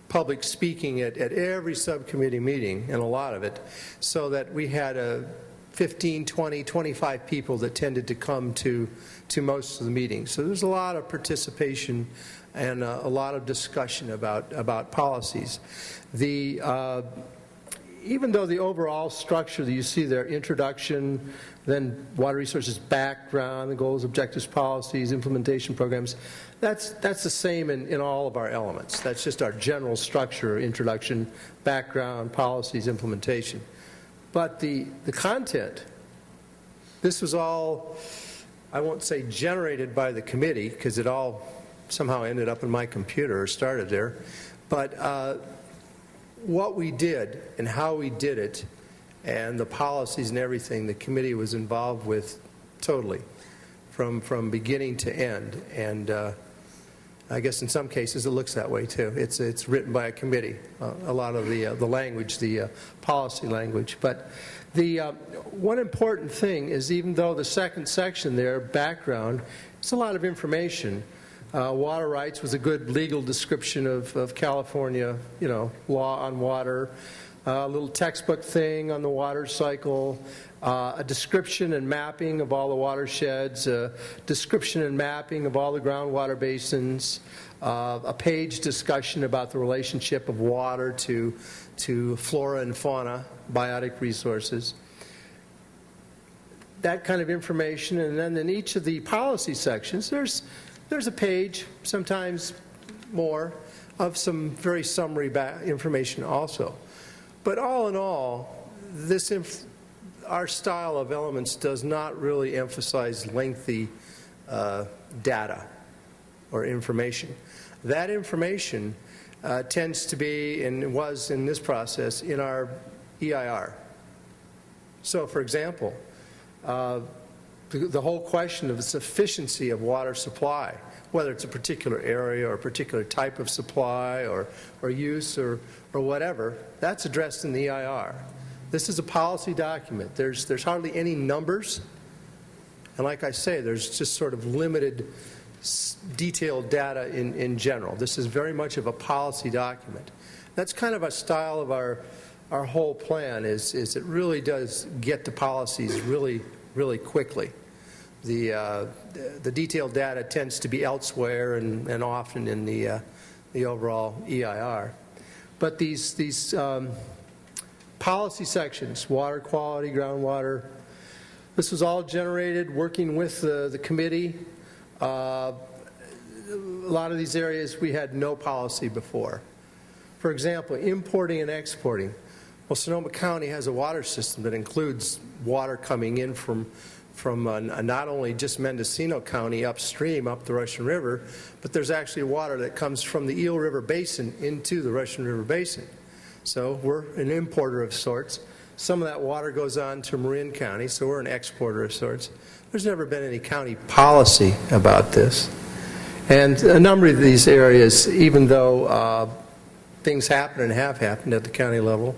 public speaking at every subcommittee meeting, and a lot of it, so that we had 15, 20, 25 people that tended to come to most of the meetings. So there's a lot of participation and a lot of discussion about policies. Even though the overall structure that you see there, introduction, then water resources background, the goals, objectives, policies, implementation programs, that's the same in all of our elements. That's just our general structure, introduction, background, policies, implementation. But the content, this was all, I won't say generated by the committee, because it all somehow ended up in my computer or started there, but what we did and how we did it and the policies and everything the committee was involved with totally from beginning to end. And I guess in some cases it looks that way too. It's written by a committee, a lot of the language, the policy language. But the one important thing is, even though the second section there, background, it's a lot of information. Water rights was a good legal description of California, law on water. A little textbook thing on the water cycle, a description and mapping of all the watersheds, a description and mapping of all the groundwater basins, a page discussion about the relationship of water to flora and fauna, biotic resources. That kind of information, and then in each of the policy sections, there's a page, sometimes more, of some very summary information also. But all in all, our style of elements does not really emphasize lengthy data or information. That information tends to be, and was in this process, in our EIR. So, for example, the whole question of the sufficiency of water supply, whether it's a particular area or a particular type of supply or use or whatever, that's addressed in the EIR. This is a policy document. There's hardly any numbers. And like I say, there's just sort of limited detailed data in general. This is very much of a policy document. That's kind of a style of our whole plan is it really does get to policies really quickly. The detailed data tends to be elsewhere and often in the overall EIR. But these policy sections, water quality, groundwater, this was all generated working with the committee. A lot of these areas we had no policy before. For example, importing and exporting. Well, Sonoma County has a water system that includes water coming in from not only just Mendocino County upstream up the Russian River, but there's actually water that comes from the Eel River Basin into the Russian River Basin. So we're an importer of sorts. Some of that water goes on to Marin County, so we're an exporter of sorts. There's never been any county policy about this. And a number of these areas, even though things happen and have happened at the county level,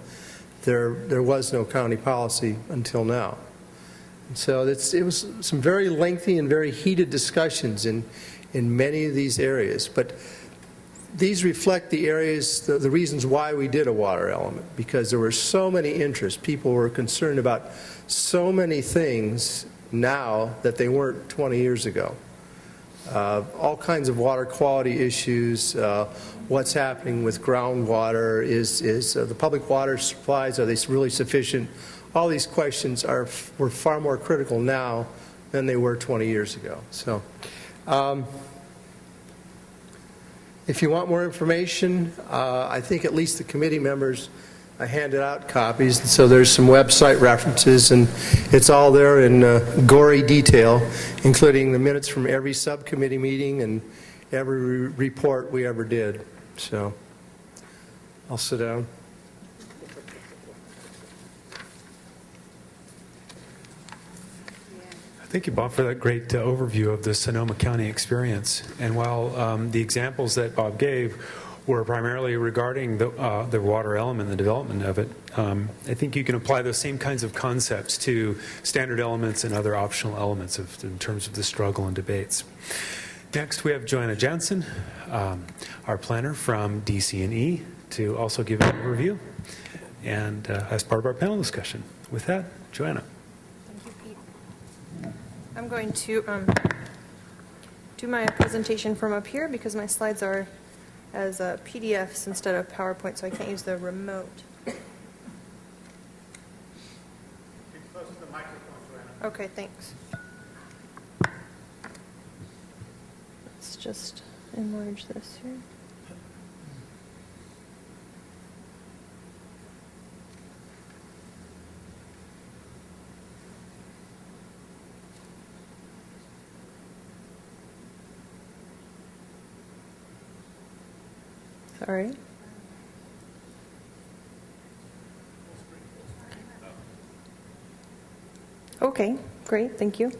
there was no county policy until now. And so it was some very lengthy and very heated discussions in many of these areas. But these reflect the areas, the reasons why we did a water element, because there were so many interests. People were concerned about so many things now that they weren't 20 years ago. All kinds of water quality issues, what's happening with groundwater, is the public water supplies, are they really sufficient? All these questions were far more critical now than they were 20 years ago. So. If you want more information, I think at least the committee members handed out copies, so there's some website references, and it's all there in gory detail, including the minutes from every subcommittee meeting and every report we ever did. So I'll sit down. Thank you, Bob, for that great overview of the Sonoma County experience. And while the examples that Bob gave were primarily regarding the water element, the development of it, I think you can apply those same kinds of concepts to standard elements and other optional elements in terms of the struggle and debates. Next, we have Joanna Jansen, our planner from DC&E, to also give an overview and as part of our panel discussion. With that, Joanna. I'm going to do my presentation from up here because my slides are as PDFs instead of PowerPoint, so I can't use the remote. Okay, thanks. Let's just enlarge this here. Sorry. Okay, great, thank you.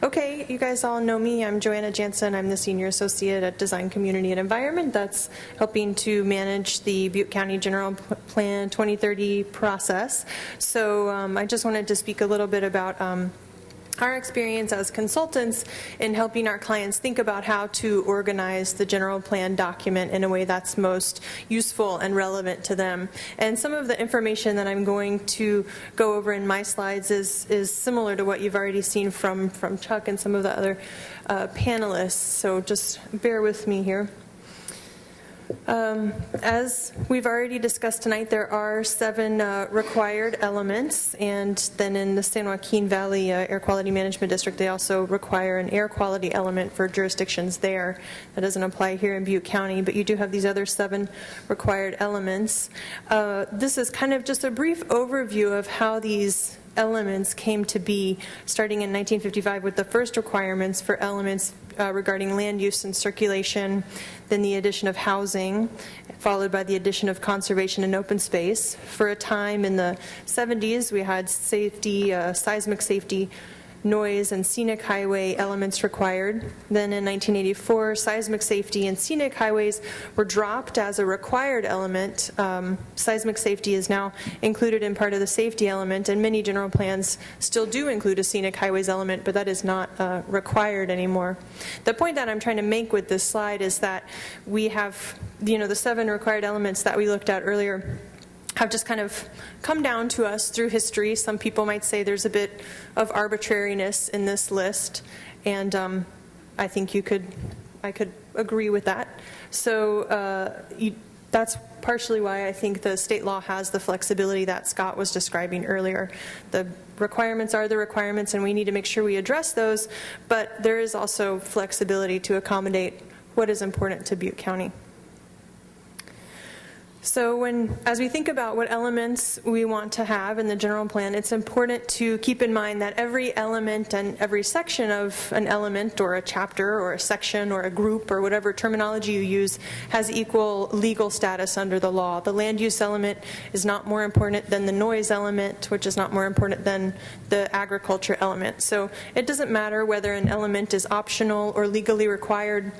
Okay, you guys all know me. I'm Joanna Jansen. I'm the Senior Associate at Design, Community, and Environment. That's helping to manage the Butte County General Plan 2030 process. So I just wanted to speak a little bit about our experience as consultants in helping our clients think about how to organize the general plan document in a way that's most useful and relevant to them. And some of the information that I'm going to go over in my slides is similar to what you've already seen from Chuck and some of the other panelists, so just bear with me here. As we've already discussed tonight, there are 7 required elements, and then in the San Joaquin Valley Air Quality Management District, they also require an air quality element for jurisdictions there. That doesn't apply here in Butte County, but you do have these other 7 required elements. This is kind of just a brief overview of how these elements came to be, starting in 1955 with the first requirements for elements regarding land use and circulation, then the addition of housing, followed by the addition of conservation and open space. For a time in the 70s, we had safety, seismic safety noise and scenic highway elements required. Then in 1984, seismic safety and scenic highways were dropped as a required element. Seismic safety is now included in part of the safety element, and many general plans still do include a scenic highways element, but that is not required anymore. The point that I'm trying to make with this slide is that we have, the 7 required elements that we looked at earlier have just kind of come down to us through history. Some people might say there's a bit of arbitrariness in this list, and I think I could agree with that. So that's partially why I think the state law has the flexibility that Scott was describing earlier. The requirements are the requirements, and we need to make sure we address those, but there is also flexibility to accommodate what is important to Butte County. So as we think about what elements we want to have in the general plan, it's important to keep in mind that every element and every section of an element or a chapter or a section or a group or whatever terminology you use has equal legal status under the law. The land use element is not more important than the noise element, which is not more important than the agriculture element. So it doesn't matter whether an element is optional or legally required.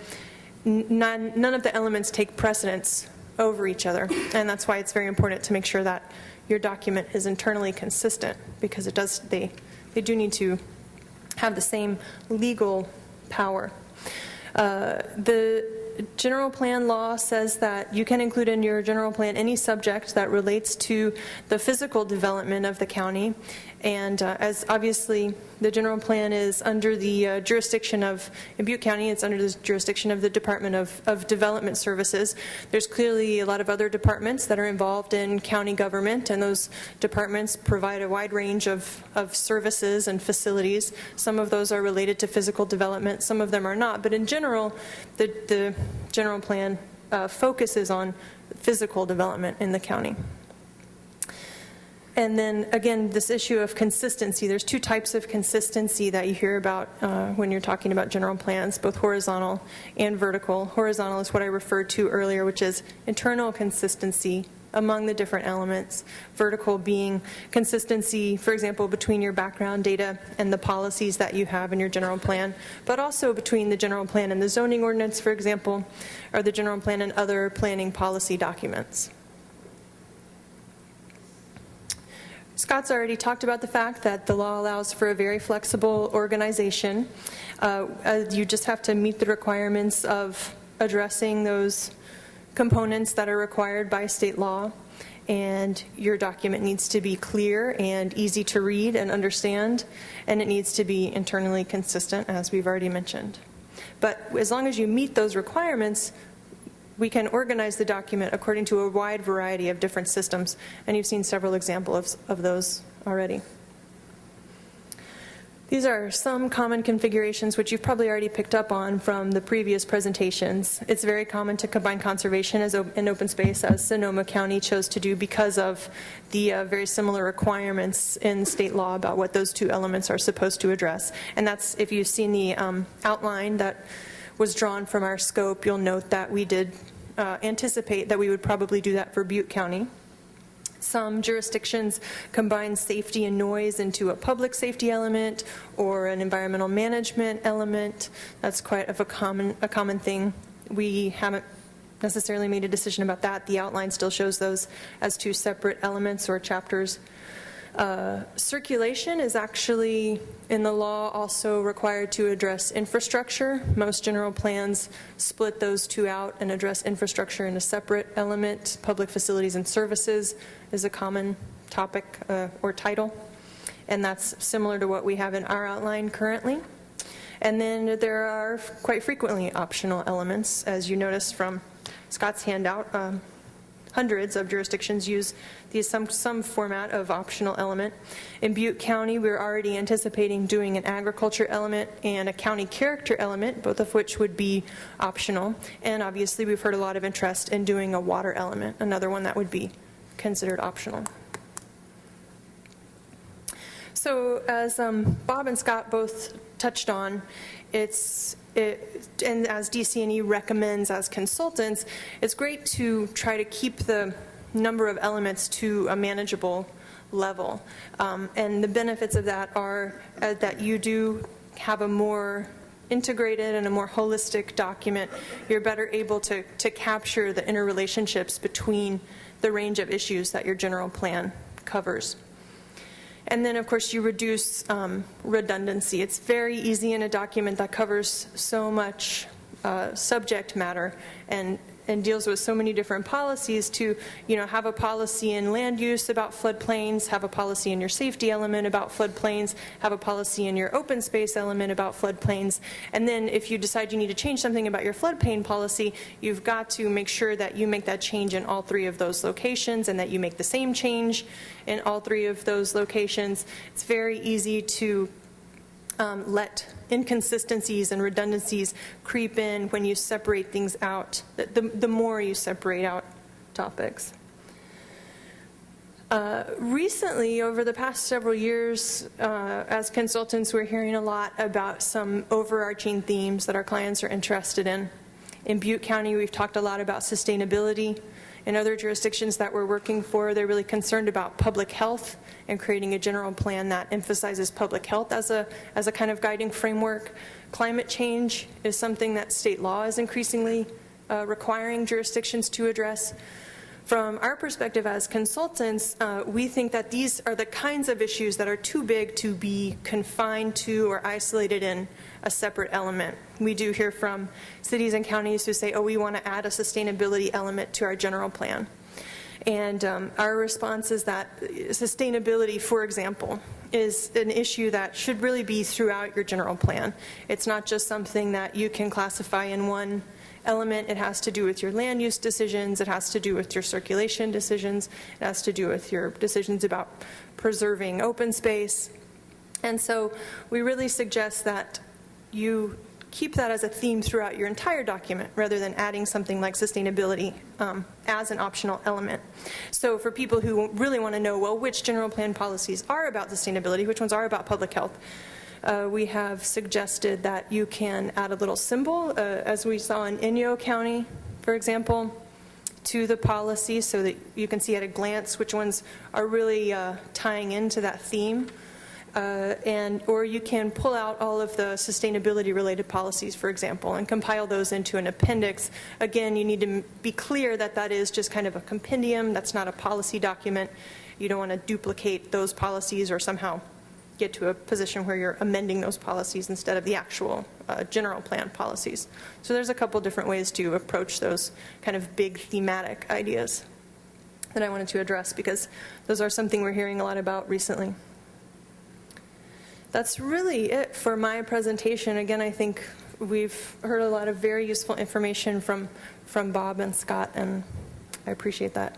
None of the elements take precedence over each other, and that's why it's very important to make sure that your document is internally consistent, because they do need to have the same legal power. The general plan law says that you can include in your general plan any subject that relates to the physical development of the county, and as obviously the general plan is under the jurisdiction of, in Butte County, it's under the jurisdiction of the Department of Development Services. There's clearly a lot of other departments that are involved in county government, and those departments provide a wide range of services and facilities. Some of those are related to physical development, some of them are not, but in general, the general plan focuses on physical development in the county. And then, again, this issue of consistency. There's 2 types of consistency that you hear about when you're talking about general plans, both horizontal and vertical. Horizontal is what I referred to earlier, which is internal consistency among the different elements. Vertical being consistency, for example, between your background data and the policies that you have in your general plan, but also between the general plan and the zoning ordinance, for example, or the general plan and other planning policy documents. Scott's already talked about the fact that the law allows for a very flexible organization. You just have to meet the requirements of addressing those components that are required by state law, and your document needs to be clear and easy to read and understand, and it needs to be internally consistent, as we've already mentioned. But as long as you meet those requirements, we can organize the document according to a wide variety of different systems, and you've seen several examples of those already. These are some common configurations which you've probably already picked up on from the previous presentations. It's very common to combine conservation and open space, as Sonoma County chose to do because of the very similar requirements in state law about what those 2 elements are supposed to address. And that's, if you've seen the outline that was drawn from our scope, you'll note that we did anticipate that we would probably do that for Butte County. Some jurisdictions combine safety and noise into a public safety element or an environmental management element. That's quite of a common thing. We haven't necessarily made a decision about that. The outline still shows those as 2 separate elements or chapters. Circulation is actually in the law also required to address infrastructure. Most general plans split those 2 out and address infrastructure in a separate element. Public facilities and services is a common topic or title, and that's similar to what we have in our outline currently. And then there are quite frequently optional elements, as you noticed from Scott's handout. Hundreds of jurisdictions use some format of optional element. In Butte County, we're already anticipating doing an agriculture element and a county character element, both of which would be optional. And obviously, we've heard a lot of interest in doing a water element, another one that would be considered optional. So as Bob and Scott both touched on, and as DC&E recommends as consultants, it's great to try to keep the number of elements to a manageable level. And the benefits of that are that you do have a more integrated and a more holistic document. You're better able to capture the interrelationships between the range of issues that your general plan covers. And then, of course, you reduce redundancy. It's very easy in a document that covers so much subject matter and deals with so many different policies to, have a policy in land use about floodplains, have a policy in your safety element about floodplains, have a policy in your open space element about floodplains. And then if you decide you need to change something about your floodplain policy, you've got to make sure that you make that change in all three of those locations and that you make the same change in all three of those locations. It's very easy to let inconsistencies and redundancies creep in when you separate things out, the more you separate out topics. Recently, over the past several years, as consultants, we're hearing a lot about some overarching themes that our clients are interested in. In Butte County, we've talked a lot about sustainability. In other jurisdictions that we're working for, they're really concerned about public health and creating a general plan that emphasizes public health as a kind of guiding framework. Climate change is something that state law is increasingly requiring jurisdictions to address. From our perspective as consultants, we think that these are the kinds of issues that are too big to be confined to or isolated in a separate element. We do hear from cities and counties who say, oh, we want to add a sustainability element to our general plan. And our response is that sustainability, for example, is an issue that should really be throughout your general plan. It's not just something that you can classify in one element. It has to do with your land use decisions. It has to do with your circulation decisions. It has to do with your decisions about preserving open space. And so we really suggest that you keep that as a theme throughout your entire document rather than adding something like sustainability as an optional element. So for people who really want to know, well, which general plan policies are about sustainability, which ones are about public health, we have suggested that you can add a little symbol, as we saw in Inyo County, for example, to the policy so that you can see at a glance which ones are really tying into that theme. Or you can pull out all of the sustainability-related policies, for example, and compile those into an appendix. Again, you need to be clear that that is just kind of a compendium. That's not a policy document. You don't want to duplicate those policies or somehow get to a position where you're amending those policies instead of the actual general plan policies. So there's a couple different ways to approach those kind of big thematic ideas that I wanted to address because those are something we're hearing a lot about recently. That's really it for my presentation. Again, I think we've heard a lot of very useful information from Bob and Scott, and I appreciate that.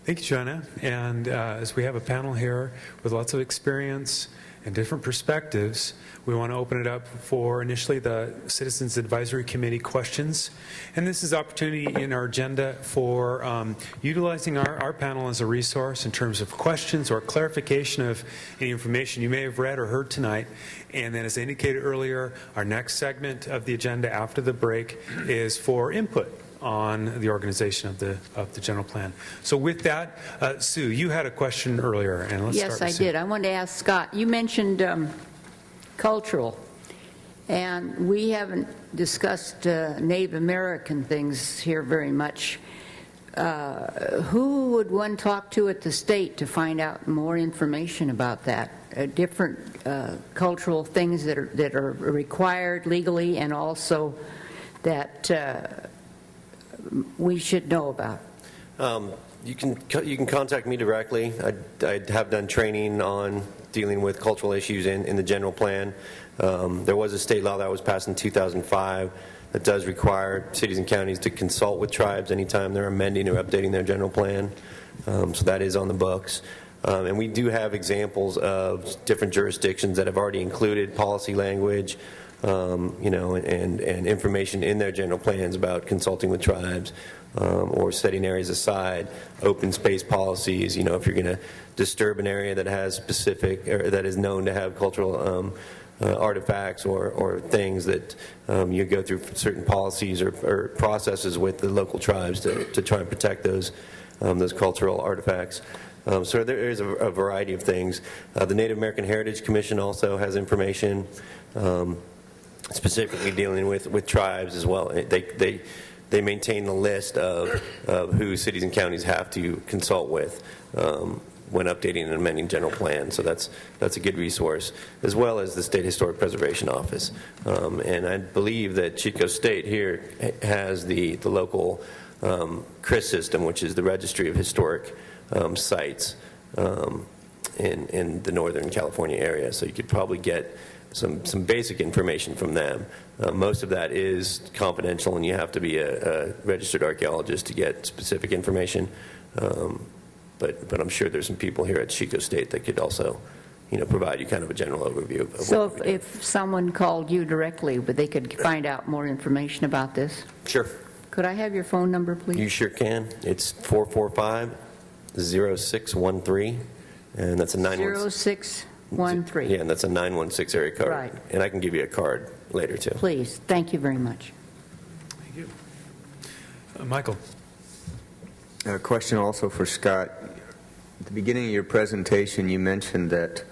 Thank you, Joanna. And as we have a panel here with lots of experience and different perspectives, we want to open it up for initially the Citizens Advisory Committee questions. And this is an opportunity in our agenda for utilizing our panel as a resource in terms of questions or clarification of any information you may have read or heard tonight. And then as I indicated earlier, our next segment of the agenda after the break is for input on the organization of the general plan. So with that, Sue, you had a question earlier, and let's start with Sue. Yes, I did. I wanted to ask Scott. You mentioned cultural, and we haven't discussed Native American things here very much. Who would one talk to at the state to find out more information about that? Different cultural things that are required legally, and also that we should know about. You can contact me directly. I have done training on dealing with cultural issues in the general plan. There was a state law that was passed in 2005 that does require cities and counties to consult with tribes anytime they're amending or updating their general plan. So that is on the books. And we do have examples of different jurisdictions that have already included policy language, and information in their general plans about consulting with tribes or setting areas aside, open space policies. If you're going to disturb an area that has specific or that is known to have cultural artifacts or things that you go through certain policies or processes with the local tribes to try and protect those cultural artifacts. So there is a variety of things. The Native American Heritage Commission also has information specifically dealing with tribes as well. They maintain the list of who cities and counties have to consult with when updating and amending general plan. So that's a good resource, as well as the State Historic Preservation Office. And I believe that Chico State here has the local CRIS system, which is the Registry of Historic Sites in the Northern California area. So you could probably get some basic information from them. Most of that is confidential, and you have to be a registered archaeologist to get specific information. But I'm sure there's some people here at Chico State that could also, provide you kind of a general overview of So what we do. if someone called you directly, but they could find out more information about this? Sure. Could I have your phone number, please? You sure can. It's 445-0613, and that's a 916. 0613. Yeah, and that's a 916 area code. Right. And I can give you a card later, too. Please. Thank you very much. Thank you. Michael. A question also for Scott. At the beginning of your presentation, you mentioned that,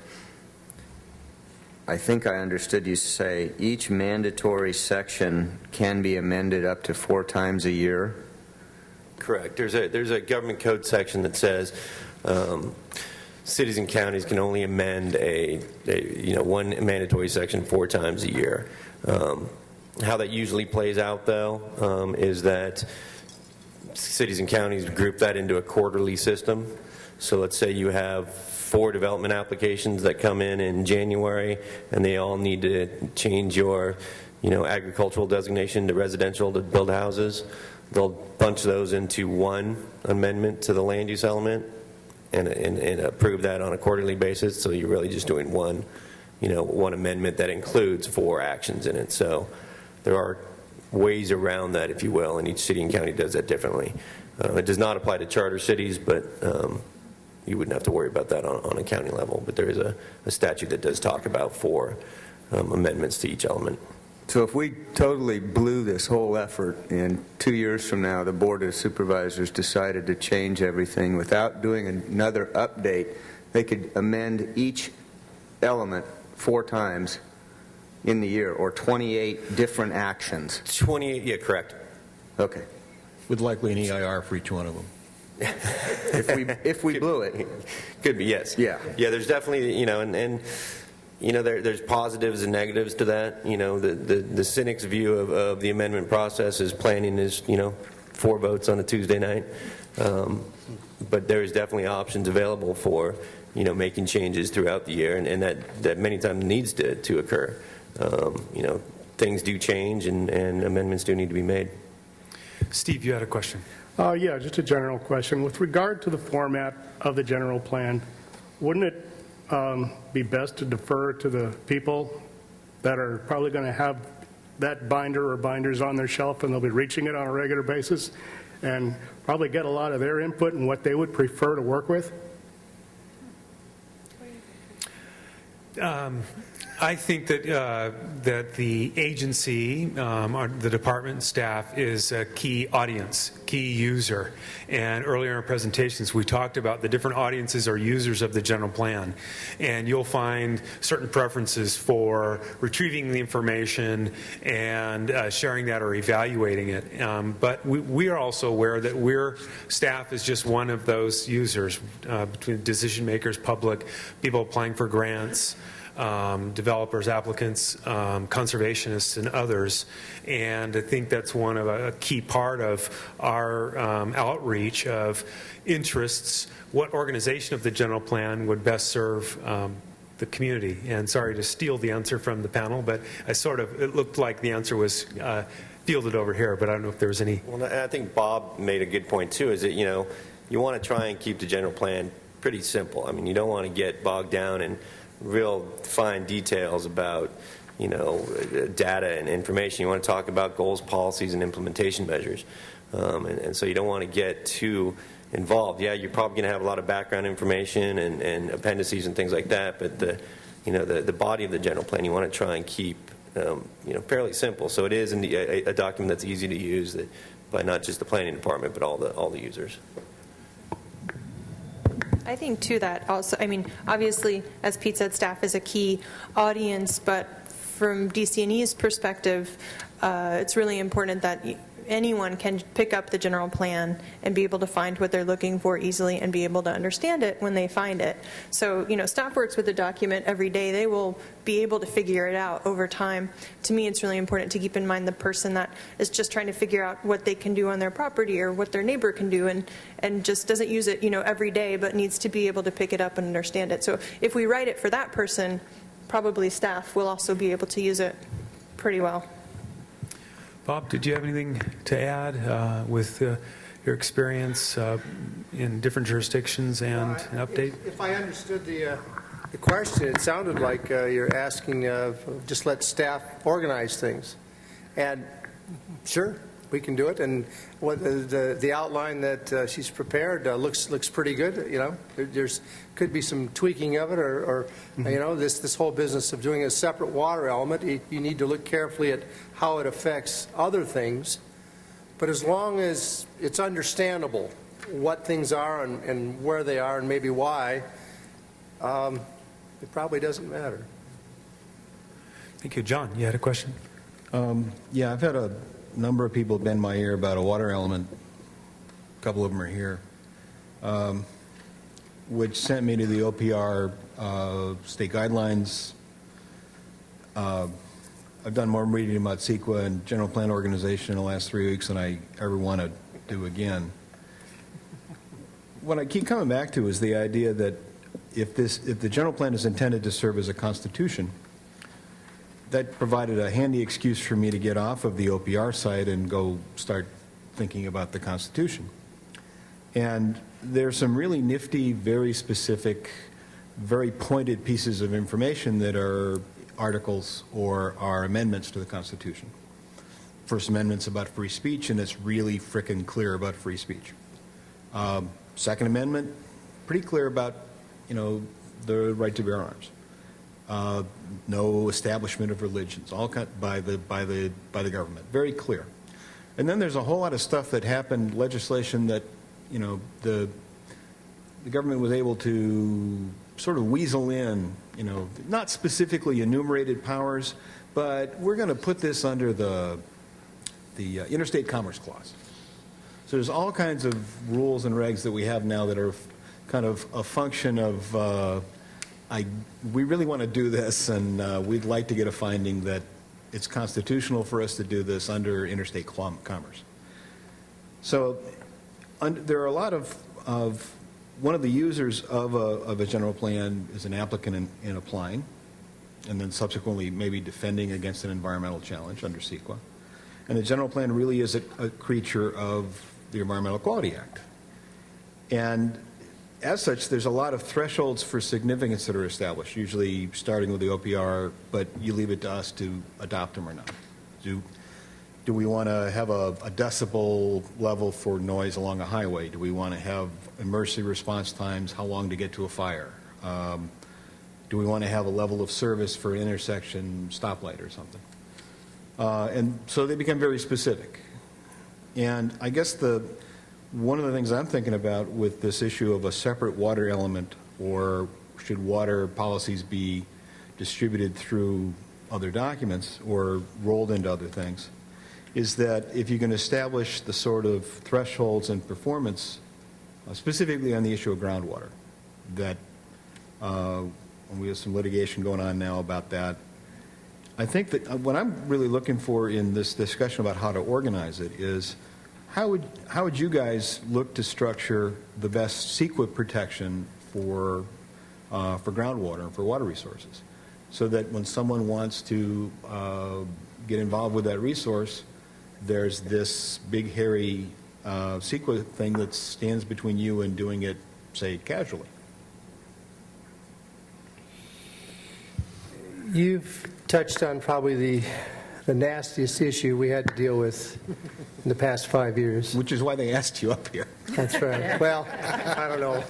I think I understood you say, each mandatory section can be amended up to 4 times a year. Correct. There's a government code section that says cities and counties can only amend one mandatory section 4 times a year. How that usually plays out, though, is that cities and counties group that into a quarterly system. So let's say you have 4 development applications that come in January, and they all need to change your, agricultural designation to residential to build houses. They'll bunch those into one amendment to the land use element and approve that on a quarterly basis. So you're really just doing one amendment that includes 4 actions in it. So there are ways around that, if you will, and each city and county does that differently. It does not apply to charter cities, but you wouldn't have to worry about that on a county level. But there is a statute that does talk about 4 amendments to each element. So if we totally blew this whole effort and 2 years from now the Board of Supervisors decided to change everything without doing another update, they could amend each element 4 times in the year, or 28 different actions. 28, yeah, correct. Okay. With likely an EIR for each one of them. If we blew it. Could be, yes. Yeah. Yeah, there's definitely, there's positives and negatives to that. The cynic's view of the amendment process is planning is, 4 votes on a Tuesday night. But there is definitely options available for, making changes throughout the year, and that many times needs to occur. Things do change, and amendments do need to be made. Steve, you had a question. Yeah, just a general question. With regard to the format of the general plan, wouldn't it be best to defer to the people that are probably going to have that binder or binders on their shelf, and they'll be reaching it on a regular basis, and probably get a lot of their input and what they would prefer to work with? I think that that the agency, the department staff, is a key audience, key user. And earlier in our presentations, we talked about the different audiences or users of the general plan. And you'll find certain preferences for retrieving the information and sharing that or evaluating it. But we are also aware that staff is just one of those users between decision makers, public, people applying for grants, developers, applicants, conservationists, and others. And I think that's one of a key part of our outreach of interests, what organization of the general plan would best serve the community. And sorry to steal the answer from the panel, but it looked like the answer was fielded over here, but I don't know if there was any. Well, I think Bob made a good point too, is that, you want to try and keep the general plan pretty simple. I mean, you don't want to get bogged down in real fine details about, data and information. You want to talk about goals, policies, and implementation measures. And so you don't want to get too involved. Yeah, you're probably going to have a lot of background information and appendices and things like that, but the body of the general plan you want to try and keep, fairly simple. So it is a document that's easy to use by not just the planning department, but all the users. I think too that also, I mean, obviously, as Pete said, staff is a key audience, but from DC&E's perspective, it's really important that anyone can pick up the general plan and be able to find what they're looking for easily and be able to understand it when they find it. So, staff works with the document every day. They will be able to figure it out over time. To me, it's really important to keep in mind the person that is just trying to figure out what they can do on their property or what their neighbor can do and just doesn't use it, every day, but needs to be able to pick it up and understand it. So if we write it for that person, probably staff will also be able to use it pretty well. Bob, did you have anything to add with your experience in different jurisdictions and an update? If I understood the question, it sounded like you're asking just let staff organize things. And sure, we can do it. And what the outline that she's prepared looks pretty good. There's could be some tweaking of it, or this whole business of doing a separate water element. You need to look carefully at how it affects other things. But as long as it's understandable what things are and where they are and maybe why, it probably doesn't matter. Thank you. John, you had a question? Yeah, I've had a number of people bend my ear about a water element. A couple of them are here, which sent me to the OPR state guidelines. I've done more reading about CEQA and general plan organization in the last 3 weeks than I ever want to do again. What I keep coming back to is the idea that if the general plan is intended to serve as a constitution, that provided a handy excuse for me to get off of the OPR site and go start thinking about the Constitution. And there's some really nifty, very specific, very pointed pieces of information that are articles or are amendments to the Constitution. First Amendment's about free speech, and it's really frickin' clear about free speech. Second Amendment, pretty clear about, the right to bear arms. No establishment of religions, all cut by the government. Very clear. And then there's a whole lot of stuff that happened, legislation that, the government was able to sort of weasel in, not specifically enumerated powers, but we're going to put this under the Interstate Commerce Clause. So there's all kinds of rules and regs that we have now that are kind of a function of we really want to do this, and we'd like to get a finding that it's constitutional for us to do this under interstate commerce. So there are a lot of one of the users of a general plan is an applicant in applying, and then subsequently maybe defending against an environmental challenge under CEQA. And the general plan really is a creature of the Environmental Quality Act. And as such, there's a lot of thresholds for significance that are established, usually starting with the OPR, but you leave it to us to adopt them or not. Do we want to have a decibel level for noise along a highway? Do we want to have emergency response times, how long to get to a fire? Do we want to have a level of service for an intersection stoplight or something? And so they become very specific. And I guess one of the things I'm thinking about with this issue of a separate water element, or should water policies be distributed through other documents or rolled into other things, is that if you can establish the sort of thresholds and performance, specifically on the issue of groundwater, that we have some litigation going on now about that. I think that what I'm really looking for in this discussion about how to organize it is how would you guys look to structure the best CEQA protection for groundwater and for water resources, so that when someone wants to get involved with that resource, there's this big hairy CEQA thing that stands between you and doing it, say, casually. You've touched on probably the nastiest issue we had to deal with in the past 5 years. Which is why they asked you up here. That's right. Well, I don't know.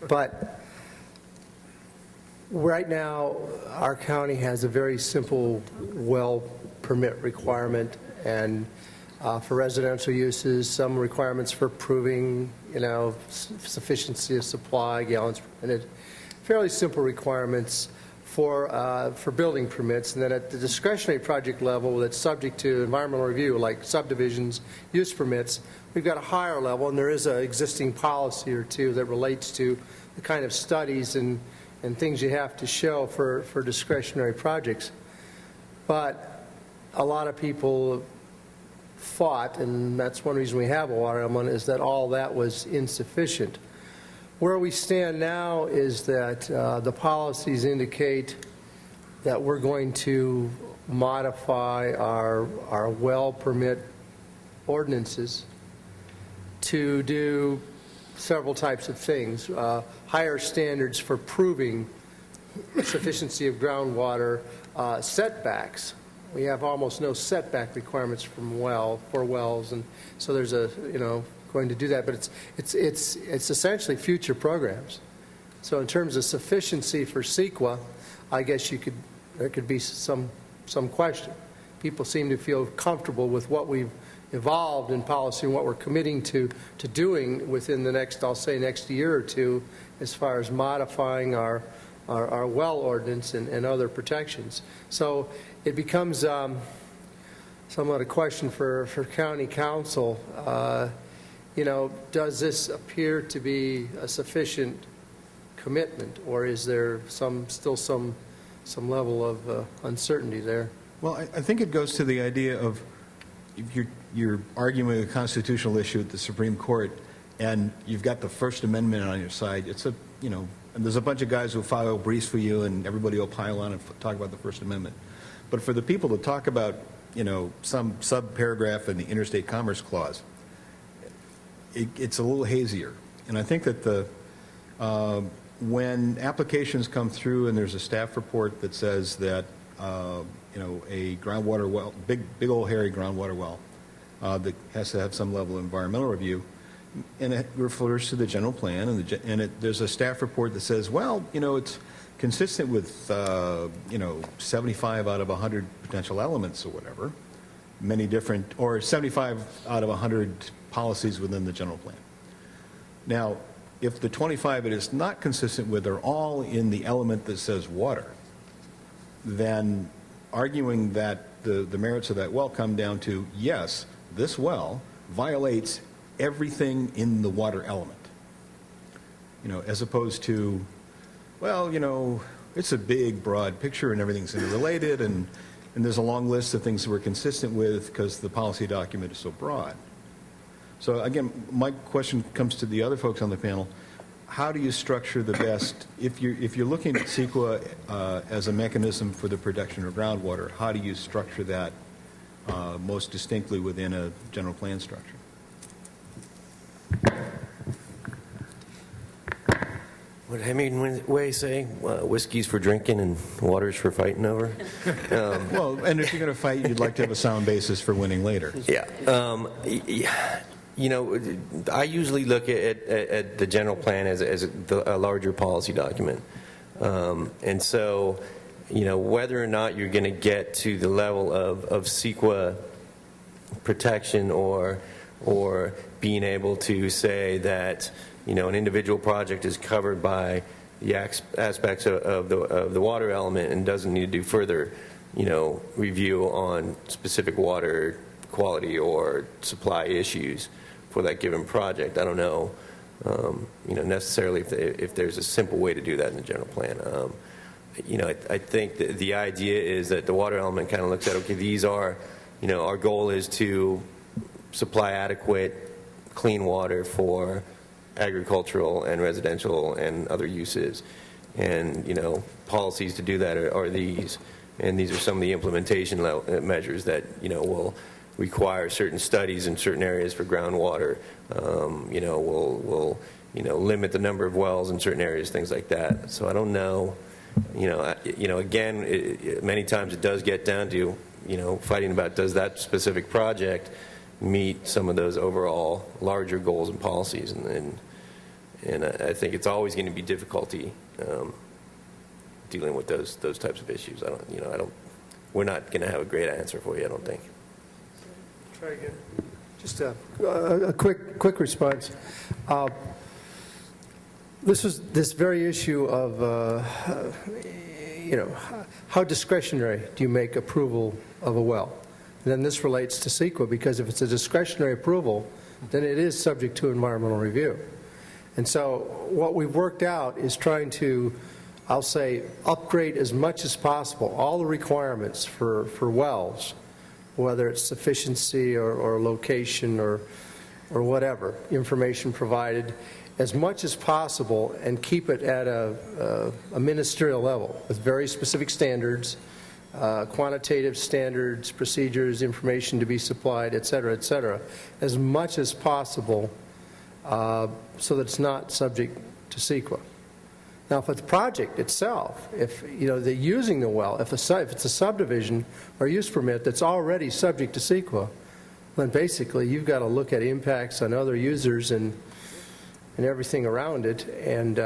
But right now, our county has a very simple well permit requirement, and for residential uses, some requirements for proving, sufficiency of supply, gallons per minute, fairly simple requirements for building permits. And then at the discretionary project level that's subject to environmental review, like subdivisions, use permits, we've got a higher level, and there is an existing policy or two that relates to the kind of studies and things you have to show for discretionary projects. But a lot of people thought, and that's one reason we have a water element, is that all that was insufficient. Where we stand now is that the policies indicate that we're going to modify our well permit ordinances to do several types of things. Higher standards for proving sufficiency of groundwater, setbacks. We have almost no setback requirements for wells, and so there's going to do that. But it's essentially future programs. So in terms of sufficiency for CEQA, I guess there could be some question. People seem to feel comfortable with what we've evolved in policy and what we're committing to doing within the next year or two, as far as modifying our well ordinance and other protections. So it becomes somewhat a question for county council. Does this appear to be a sufficient commitment, or is there still some level of uncertainty there? Well, I think it goes to the idea of if you're arguing a constitutional issue at the Supreme Court, and you've got the First Amendment on your side. And there's a bunch of guys who file briefs for you, and everybody will pile on and talk about the First Amendment. But for the people to talk about, some sub-paragraph in the Interstate Commerce Clause, it's a little hazier. And I think that when applications come through and there's a staff report that says that, a groundwater well, big old hairy groundwater well that has to have some level of environmental review, and it refers to the general plan, and there's a staff report that says, well, it's consistent with, 75 out of 100 potential elements or whatever, or 75 out of 100 policies within the general plan. Now, if the 25 it is not consistent with are all in the element that says water, then arguing that the merits of that well come down to, yes, this well violates everything in the water element. As opposed to, well, it's a big, broad picture and everything's interrelated, and there's a long list of things that we're consistent with because the policy document is so broad. So again, my question comes to the other folks on the panel. How do you structure the best, if you're looking at CEQA as a mechanism for the protection of groundwater, how do you structure that most distinctly within a general plan structure? What Hemingway say? Whiskey's for drinking and water's for fighting over. Well, and if you're going to fight, you'd like to have a sound basis for winning later. Yeah. I usually look at the general plan as a larger policy document. And so, whether or not you're going to get to the level of CEQA protection or being able to say that, an individual project is covered by the aspects of the water element and doesn't need to do further, review on specific water quality or supply issues for that given project. I don't know, necessarily if there's a simple way to do that in the general plan. I think that the idea is that the water element kind of looks at, okay, these are, our goal is to supply adequate clean water for agricultural and residential and other uses. And, policies to do that are these. And these are some of the implementation measures that, will require certain studies in certain areas for groundwater. Will limit the number of wells in certain areas, things like that. So I don't know. Again, many times it does get down to, fighting about does that specific project meet some of those overall larger goals and policies, and I think it's always going to be difficulty dealing with those types of issues. We're not going to have a great answer for you, I don't think. Try again. Just a quick response. This very issue of how discretionary do you make approval of a well? And then this relates to CEQA, because if it's a discretionary approval, then it is subject to environmental review. And so what we've worked out is trying to, I'll say, upgrade as much as possible all the requirements for wells, whether it's sufficiency or location or whatever information provided, as much as possible, and keep it at a ministerial level with very specific standards, quantitative standards, procedures, information to be supplied, et cetera, as much as possible, so that it's not subject to CEQA. Now, for the project itself, if they're using the well, if it's a subdivision or use permit that's already subject to CEQA, then basically you've got to look at impacts on other users and everything around it, and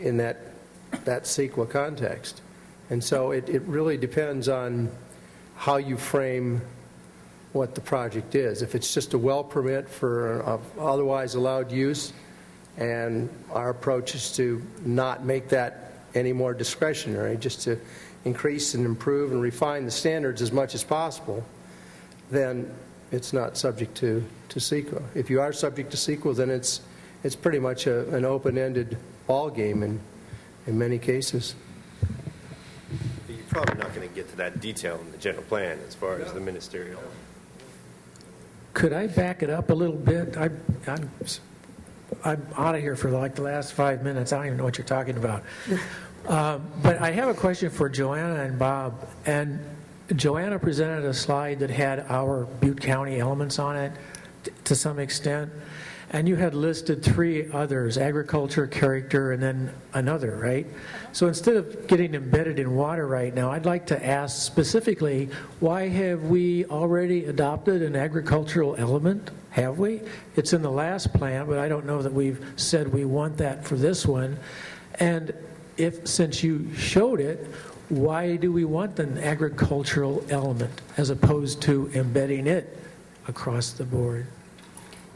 in that CEQA context. And so it really depends on how you frame what the project is. If it's just a well permit for otherwise allowed use, and our approach is to not make that any more discretionary, just to increase and improve and refine the standards as much as possible, then it's not subject to CEQA. If you are subject to CEQA, then it's pretty much an open-ended ballgame in many cases. You're probably not going to get to that detail in the general plan as far as the ministerial. Could I back it up a little bit? I'm out of here for like the last 5 minutes. I don't even know what you're talking about. But I have a question for Joanna and Bob. And Joanna presented a slide that had our Butte County elements on it to some extent. And you had listed 3 others: agriculture, character, and then another, right? So instead of getting embedded in water right now, I'd like to ask specifically, why have we already adopted an agricultural element? Have we? It's in the last plan, but I don't know that we've said we want that for this one. And since you showed it, why do we want an agricultural element as opposed to embedding it across the board?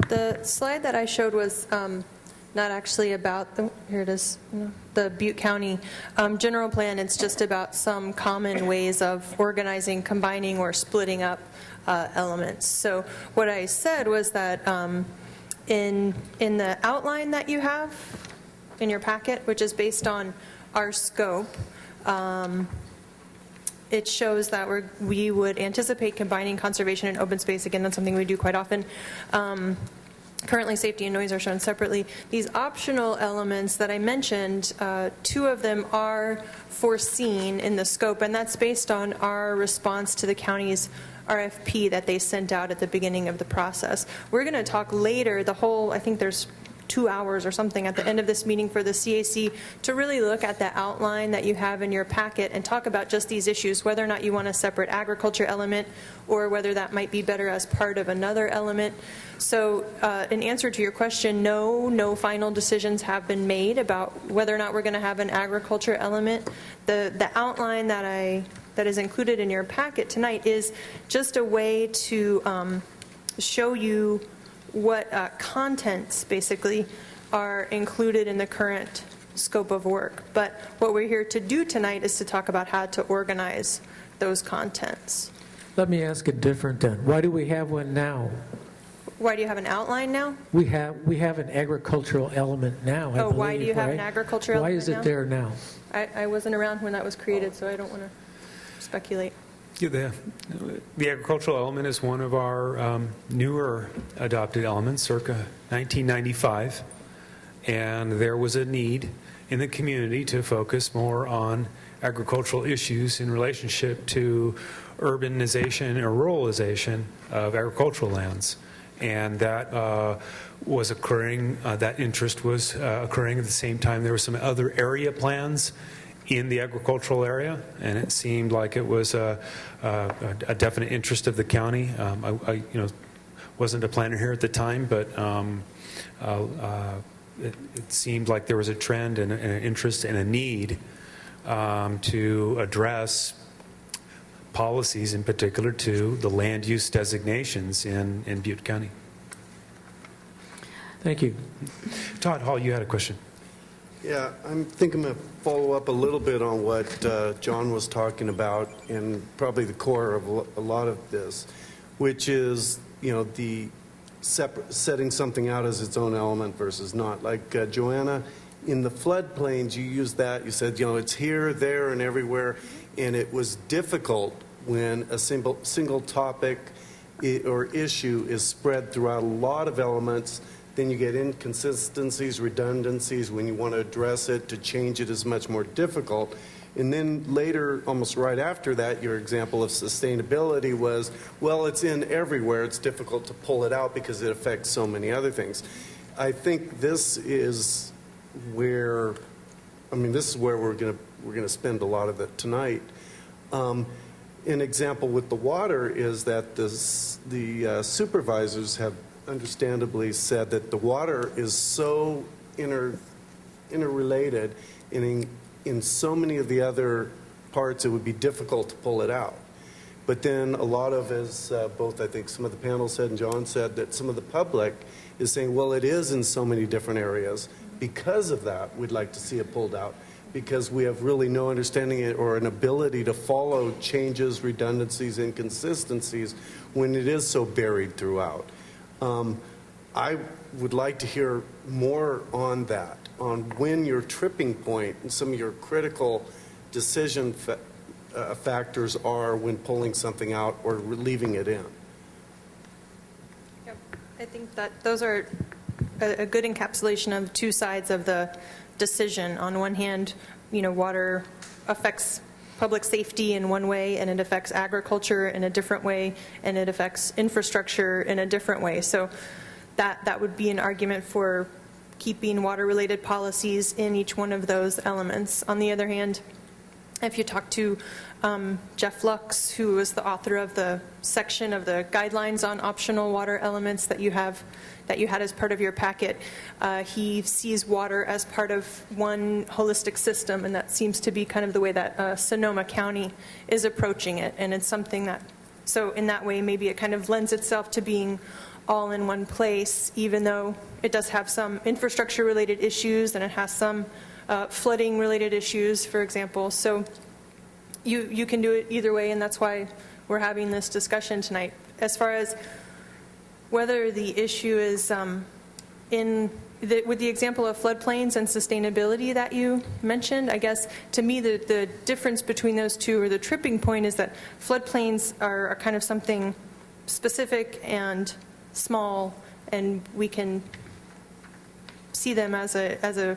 The slide that I showed was not actually about the Butte County general plan. It's just about some common ways of organizing, combining, or splitting up elements. So what I said was that in the outline that you have in your packet, which is based on our scope, it shows that we would anticipate combining conservation and open space. Again, that's something we do quite often. Currently, safety and noise are shown separately. These optional elements that I mentioned, 2 of them are foreseen in the scope, and that's based on our response to the county's RFP that they sent out at the beginning of the process. We're going to talk later, I think there's 2 hours or something at the end of this meeting for the CAC to really look at the outline that you have in your packet and talk about just these issues, whether or not you want a separate agriculture element or whether that might be better as part of another element. So in answer to your question, no final decisions have been made about whether or not we're going to have an agriculture element. The outline that is included in your packet tonight is just a way to show you what contents basically are included in the current scope of work. But what we're here to do tonight is to talk about how to organize those contents. Let me ask it different then. Why do we have one now? Why do you have an outline now? We have an agricultural element now, I believe, why do you have an agriculture element now? Why is it there now? I wasn't around when that was created, so I don't want to speculate. Yeah, the agricultural element is one of our newer adopted elements, circa 1995, and there was a need in the community to focus more on agricultural issues in relationship to urbanization or ruralization of agricultural lands. And that was occurring, that interest was occurring at the same time. There were some other area plans in the agricultural area, and it seemed like it was a definite interest of the county. I wasn't a planner here at the time, but it seemed like there was a trend and an interest and a need to address policies, in particular to the land use designations in Butte County. Thank you. Todd Hall, you had a question. Yeah, I think I'm going to follow up a little bit on what John was talking about, and probably the core of a lot of this, which is, the setting something out as its own element versus not. Like Joanna, in the floodplains, you used that. You said, it's here, there, and everywhere, and it was difficult when a single topic or issue is spread throughout a lot of elements. Then you get inconsistencies, redundancies. When you want to address it, to change it is much more difficult. And then later, almost right after that, your example of sustainability was, well, it's in everywhere. It's difficult to pull it out because it affects so many other things. I think this is where, we're going to spend a lot of it tonight. An example with the water is that the supervisors have understandably said that the water is so interrelated, and in so many of the other parts it would be difficult to pull it out. But then a lot of, as both I think some of the panel said and John said, that some of the public is saying, well, it is in so many different areas. Because of that, we'd like to see it pulled out, because we have really no understanding or an ability to follow changes, redundancies, inconsistencies when it is so buried throughout. I would like to hear more on that, on when your tripping point and some of your critical decision factors are when pulling something out or leaving it in. Yep. I think that those are a good encapsulation of two sides of the decision. On one hand, water affects public safety in one way, and it affects agriculture in a different way, and it affects infrastructure in a different way. So that would be an argument for keeping water-related policies in each one of those elements. On the other hand, if you talk to Jeff Lux, who was the author of the section of the guidelines on optional water elements that you had as part of your packet, he sees water as part of one holistic system, and that seems to be kind of the way that Sonoma County is approaching it. And it's something that, so in that way, maybe it kind of lends itself to being all in one place, even though it does have some infrastructure-related issues, and it has some flooding-related issues, for example. So you can do it either way, and that's why we're having this discussion tonight. As far as whether the issue is with the example of floodplains and sustainability that you mentioned, I guess to me the difference between those two, or the tripping point, is that floodplains are kind of something specific and small, and we can see them as a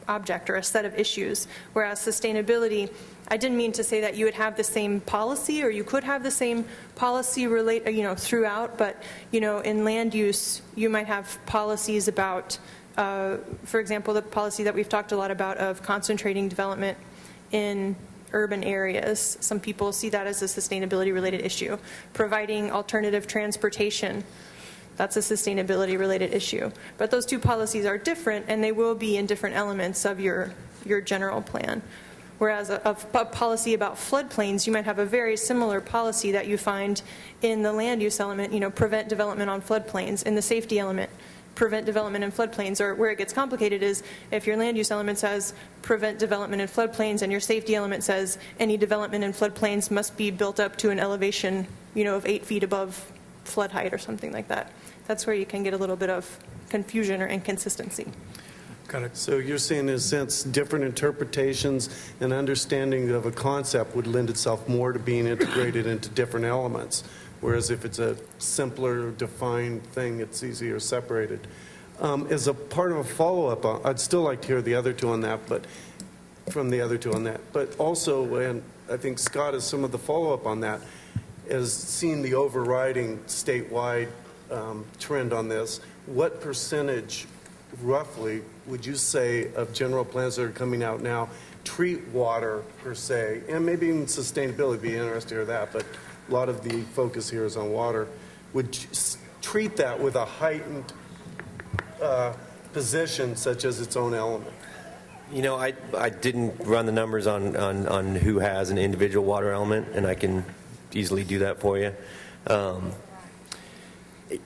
object or a set of issues. Whereas sustainability, I didn't mean to say that you would have the same policy, or you could have the same policy throughout, but in land use you might have policies about, for example, the policy that we've talked a lot about of concentrating development in urban areas. Some people see that as a sustainability related issue. Providing alternative transportation, that's a sustainability related issue. But those two policies are different, and they will be in different elements of your general plan. Whereas a policy about floodplains, you might have a very similar policy that you find in the land use element, prevent development on floodplains. In the safety element, prevent development in floodplains. Or where it gets complicated is if your land use element says prevent development in floodplains, and your safety element says any development in floodplains must be built up to an elevation, of 8 feet above flood height or something like that. That's where you can get a little bit of confusion or inconsistency. Got it. So you're saying, in a sense, different interpretations and understanding of a concept would lend itself more to being integrated into different elements, whereas if it's a simpler, defined thing, it's easier separated. As a part of a follow-up, I'd still like to hear the other two on that, but from the other two on that. But also, and I think Scott has some of the follow-up on that, is seeing the overriding statewide trend on this. What percentage, roughly, would you say of general plans that are coming out now treat water per se, and maybe even sustainability? Be interested to hear that, but a lot of the focus here is on water. Would treat that with a heightened position, such as its own element? I didn't run the numbers on who has an individual water element, and I can easily do that for you.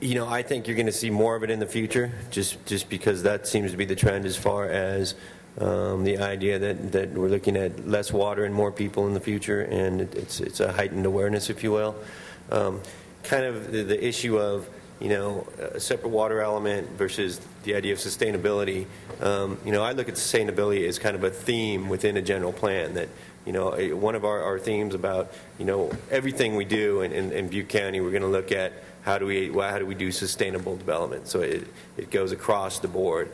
You know, I think you're going to see more of it in the future, just because that seems to be the trend as far as the idea that we're looking at less water and more people in the future, and it's a heightened awareness, if you will. Kind of the issue of, you know, a separate water element versus the idea of sustainability. You know, I look at sustainability as kind of a theme within a general plan that, you know, one of our themes about, you know, everything we do in Butte County, we're going to look at how do we do sustainable development. So it goes across the board,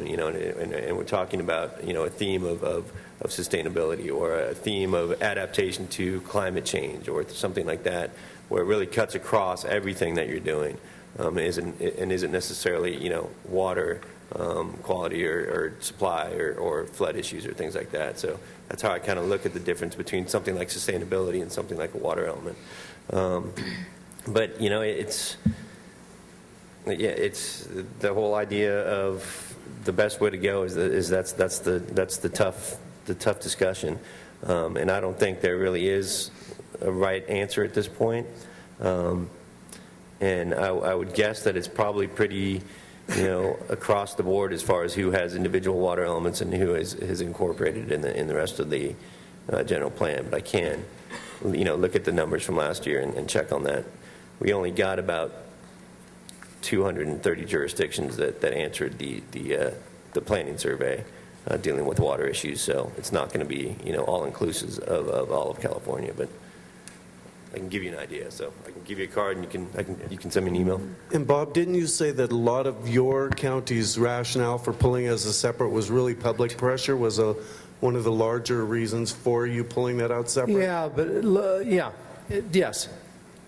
you know, and we're talking about, you know, a theme of sustainability or a theme of adaptation to climate change or something like that, where it really cuts across everything that you're doing, isn't necessarily, you know, water quality or supply or flood issues or things like that. So that's how I kind of look at the difference between something like sustainability and something like a water element. But you know, it's the whole idea of the best way to go is that's the tough discussion, and I don't think there really is a right answer at this point. And I would guess that it's probably pretty, you know, across the board as far as who has individual water elements and who has incorporated in the rest of the general plan. But I can, you know, look at the numbers from last year and check on that. We only got about 230 jurisdictions that answered the planning survey dealing with water issues. So it's not going to be, you know, all inclusive of all of California, but I can give you an idea. So I can give you a card, and you can send me an email. And Bob, didn't you say that a lot of your county's rationale for pulling as a separate was really public pressure? Was one of the larger reasons for you pulling that out separate? Yeah, but yes.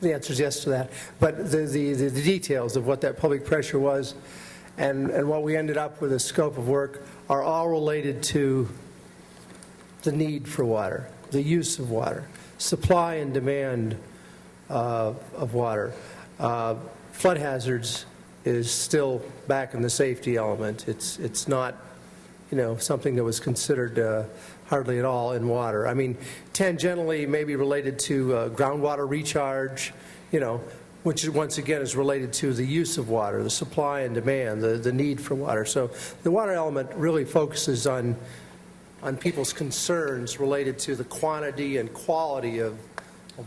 The answer is yes to that. But the details of what that public pressure was and what we ended up with a scope of work are all related to the need for water, the use of water, supply and demand of water. Flood hazards is still back in the safety element. It's not, you know, something that was considered hardly at all in water. I mean, tangentially maybe related to groundwater recharge, you know, which once again is related to the use of water, the supply and demand, the need for water. So the water element really focuses on people's concerns related to the quantity and quality of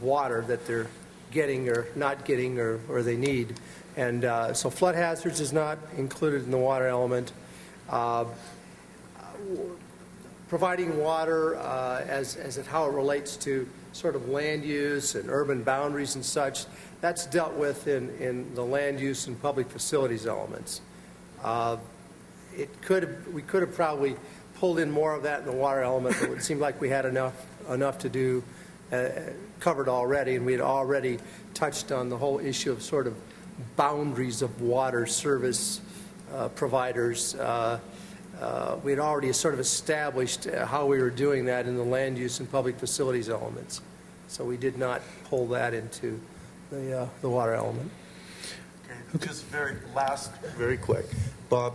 water that they're getting or not getting or they need. And so flood hazards is not included in the water element. Providing water as how it relates to sort of land use and urban boundaries and such, that's dealt with in the land use and public facilities elements. We could have probably pulled in more of that in the water element, but it seemed like we had enough to do covered already, and we had already touched on the whole issue of sort of boundaries of water service providers. We had already sort of established how we were doing that in the land use and public facilities elements. So we did not pull that into the water element. Okay. Just very quick. Bob,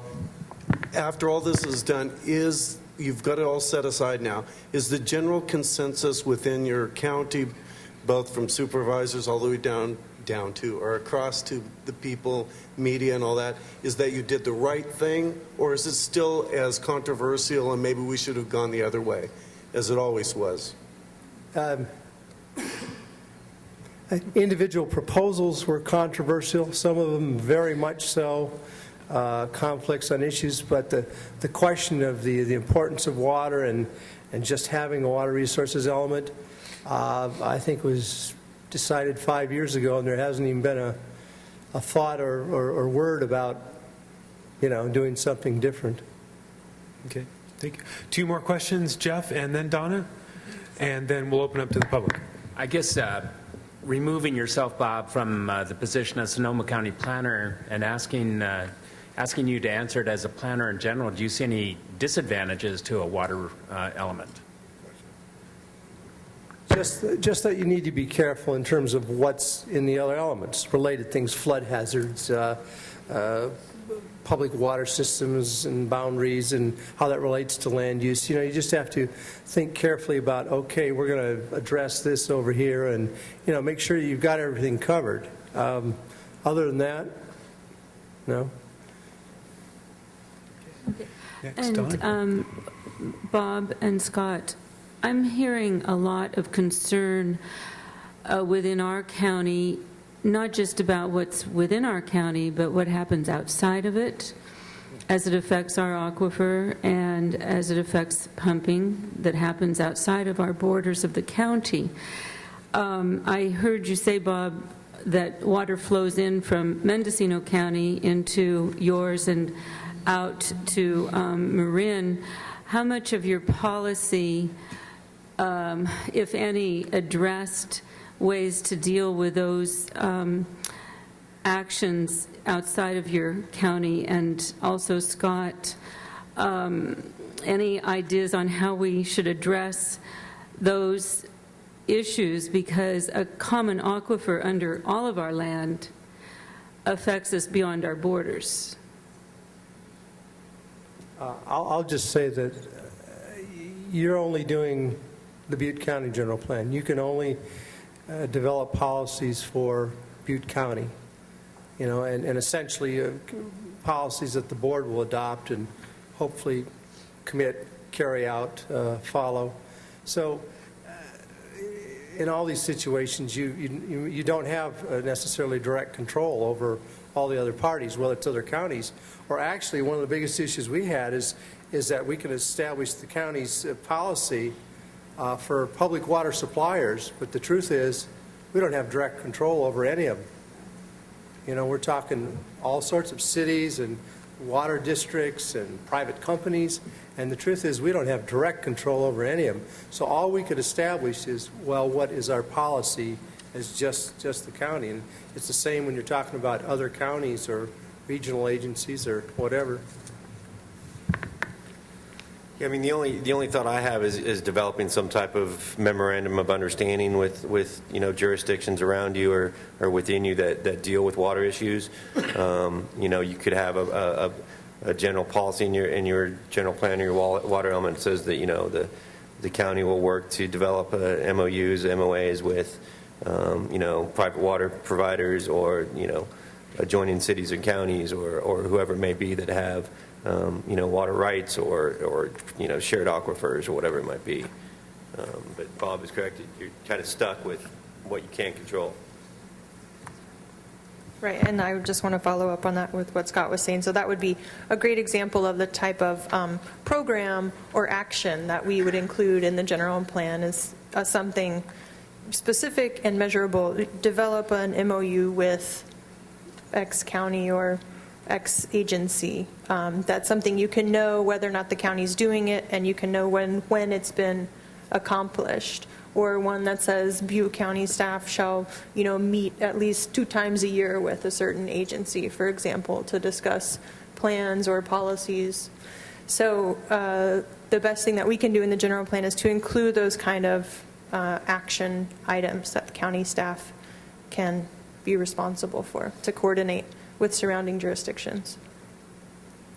after all this is done, you've got it all set aside now, is the general consensus within your county, both from supervisors all the way down to or across to the people, media and all that, is that you did the right thing, or is it still as controversial and maybe we should have gone the other way, as it always was? Individual proposals were controversial, some of them very much so, conflicts on issues, but the question of the importance of water and just having a water resources element, I think was decided 5 years ago, and there hasn't even been a thought or word about, you know, doing something different. Okay, thank you. 2 more questions, Jeff, and then Donna, and then we'll open up to the public. I guess removing yourself, Bob, from the position as Sonoma County planner and asking you to answer it as a planner in general, do you see any disadvantages to a water element? Just that you need to be careful in terms of what's in the other elements, related things, flood hazards, public water systems and boundaries and how that relates to land use. You know, you just have to think carefully about, okay, we're going to address this over here, and, you know, make sure you've got everything covered. Other than that, no. Next, And Bob and Scott, I'm hearing a lot of concern within our county, not just about what's within our county, but what happens outside of it, as it affects our aquifer and as it affects pumping that happens outside of our borders of the county. I heard you say, Bob, that water flows in from Mendocino County into yours and out to Marin. How much of your policy, if any, addressed ways to deal with those actions outside of your county? And also, Scott, any ideas on how we should address those issues? Because a common aquifer under all of our land affects us beyond our borders. I'll just say that you're only doing the Butte County General Plan. You can only develop policies for Butte County, you know, and essentially policies that the board will adopt and hopefully commit, carry out, follow. So in all these situations, you don't have necessarily direct control over all the other parties, whether it's other counties, or actually one of the biggest issues we had is that we can establish the county's policy for public water suppliers, but the truth is we don't have direct control over any of them. You know, we're talking all sorts of cities and water districts and private companies, and the truth is we don't have direct control over any of them. So all we could establish is, well, what is our policy as just the county? And it's the same when you're talking about other counties or regional agencies or whatever. Yeah, I mean, the only thought I have is developing some type of memorandum of understanding with you know, jurisdictions around you or within you that deal with water issues. You know, you could have a general policy in your general plan or your water element that says that, you know, the county will work to develop MOUs, MOAs with you know, private water providers or, you know, adjoining cities and counties or whoever it may be that have you know, water rights or you know, shared aquifers or whatever it might be. But Bob is correct. You're kind of stuck with what you can't control. Right, and I just want to follow up on that with what Scott was saying. So that would be a great example of the type of program or action that we would include in the general plan is something specific and measurable. Develop an MOU with X county or X agency. That's something you can know whether or not the county's doing it, and you can know when it's been accomplished. Or one that says Butte County staff shall, you know, meet at least 2 times a year with a certain agency, for example, to discuss plans or policies. So the best thing that we can do in the general plan is to include those kind of action items that the county staff can be responsible for to coordinate with surrounding jurisdictions.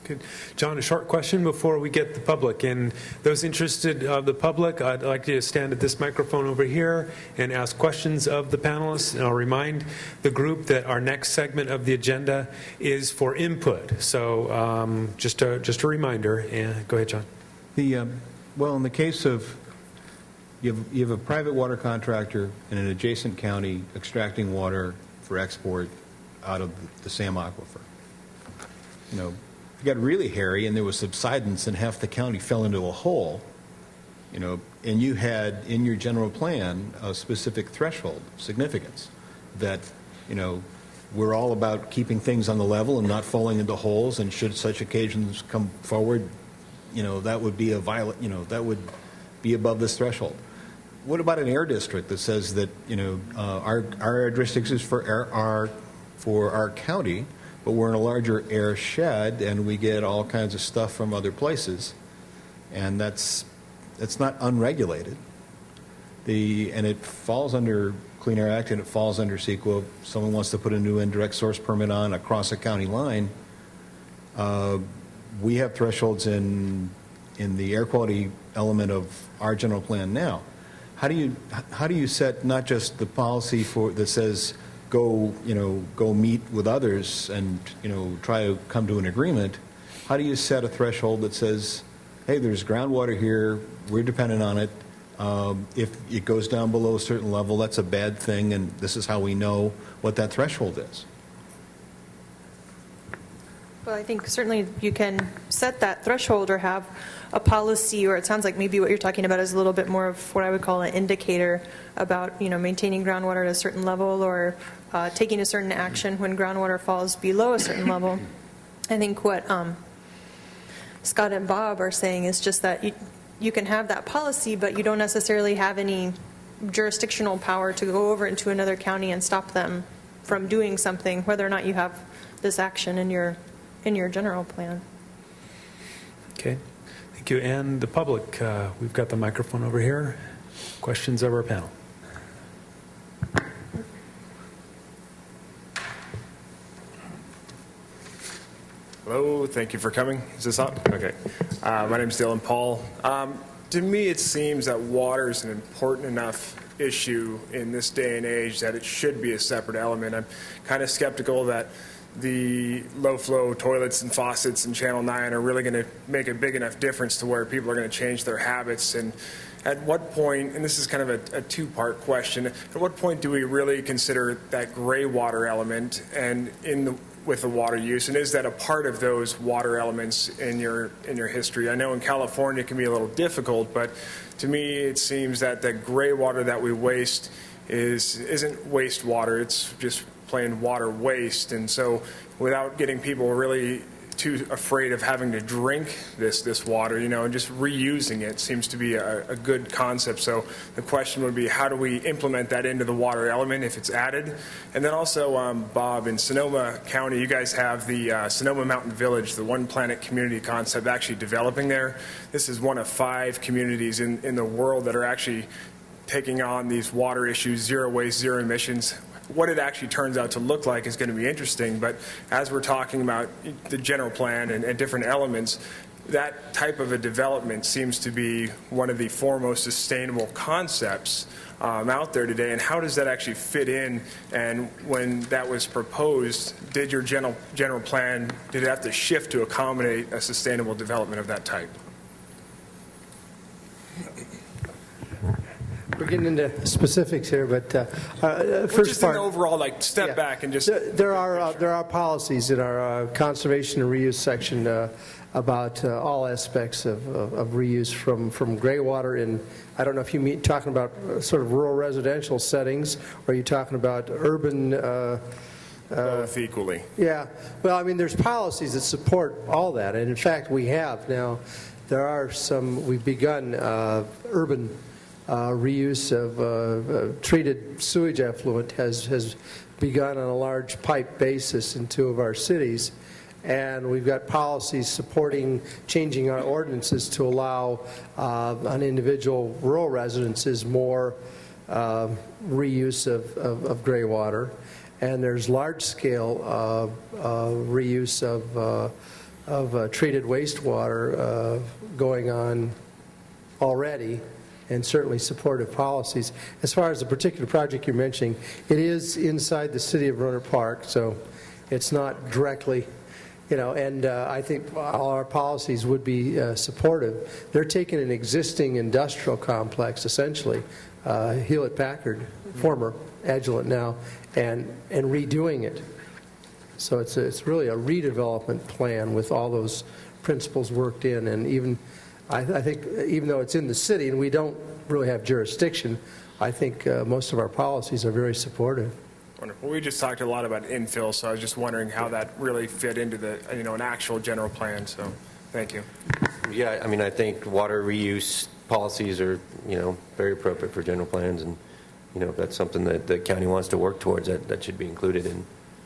Good. John, a short question before we get the public. And those interested of the public, I'd like you to stand at this microphone over here and ask questions of the panelists. And I'll remind the group that our next segment of the agenda is for input. So just a reminder. And go ahead, John. Well, in the case of you have a private water contractor in an adjacent county extracting water for export out of the Sam Aquifer. You know, it got really hairy and there was subsidence and half the county fell into a hole, you know, and you had in your general plan a specific threshold significance that, you know, we're all about keeping things on the level and not falling into holes, and should such occasions come forward, you know, that would be a violent, you know, that would be above this threshold. What about an air district that says that, you know, our air district is for our county, but we're in a larger air shed and we get all kinds of stuff from other places, and that's not unregulated. And it falls under Clean Air Act and it falls under CEQA. If someone wants to put a new indirect source permit on across a county line, We have thresholds in the air quality element of our general plan now. How do you set not just the policy that says go meet with others and try to come to an agreement? How do you set a threshold that says, hey, there's groundwater here, we're dependent on it. If it goes down below a certain level, that's a bad thing, and this is how we know what that threshold is. Well, I think certainly you can set that threshold or have a policy, or it sounds like maybe what you're talking about is a little bit more of what I would call an indicator about, maintaining groundwater at a certain level or taking a certain action when groundwater falls below a certain level. I think what Scott and Bob are saying is just that you can have that policy, but you don't necessarily have any jurisdictional power to go over into another county and stop them from doing something, whether or not you have this action in your general plan. Okay, thank you. And the public, we've got the microphone over here. Questions of our panel. Hello, thank you for coming. Is this on? Okay. My name is Dylan Paul. To me, it seems that water is an important enough issue in this day and age that it should be a separate element. I'm kind of skeptical that the low-flow toilets and faucets in Channel 9 are really going to make a big enough difference to where people are going to change their habits. And at what point, and this is kind of a two-part question, at what point do we really consider that gray water element and with the water use, and is that a part of those water elements in your history? I know in California it can be a little difficult, but to me it seems that the gray water that we waste isn't wastewater, it's just plain water waste. And so without getting people really too afraid of having to drink this water, and just reusing it seems to be a good concept. So the question would be, how do we implement that into the water element if it's added? And then also, Bob, in Sonoma County, you guys have the Sonoma Mountain Village, the One Planet community concept actually developing there. This is one of 5 communities in the world that are actually taking on these water issues, zero waste, zero emissions. What it actually turns out to look like is going to be interesting, but as we're talking about the general plan and different elements, that type of a development seems to be one of the foremost sustainable concepts out there today. And how does that actually fit in? And when that was proposed, did your general plan, did it have to shift to accommodate a sustainable development of that type? We're getting into specifics here, but first just part, an overall step back and just there are policies in our conservation and reuse section about all aspects of reuse from gray water. And I don't know if you talking about sort of rural residential settings, or are you talking about urban? Both equally. Yeah. Well, I mean, there's policies that support all that, and in fact, we have now. There are some. We've begun urban. Reuse of treated sewage effluent has begun on a large pipe basis in 2 of our cities, and we've got policies supporting changing our ordinances to allow on individual rural residences more reuse of gray water, and there's large-scale reuse of treated wastewater going on already, and certainly supportive policies. As far as the particular project you're mentioning, it is inside the city of Rohnert Park, so it's not directly, and I think all our policies would be supportive. They're taking an existing industrial complex, essentially, Hewlett-Packard, former Agilent now, and redoing it. So it's really a redevelopment plan with all those principles worked in, and even I think even though it's in the city and we don't really have jurisdiction, I think most of our policies are very supportive. Wonderful. We just talked a lot about infill, so I was just wondering how that really fit into the an actual general plan. So, thank you. Yeah, I mean, I think water reuse policies are very appropriate for general plans, and if that's something that the county wants to work towards, that should be included in.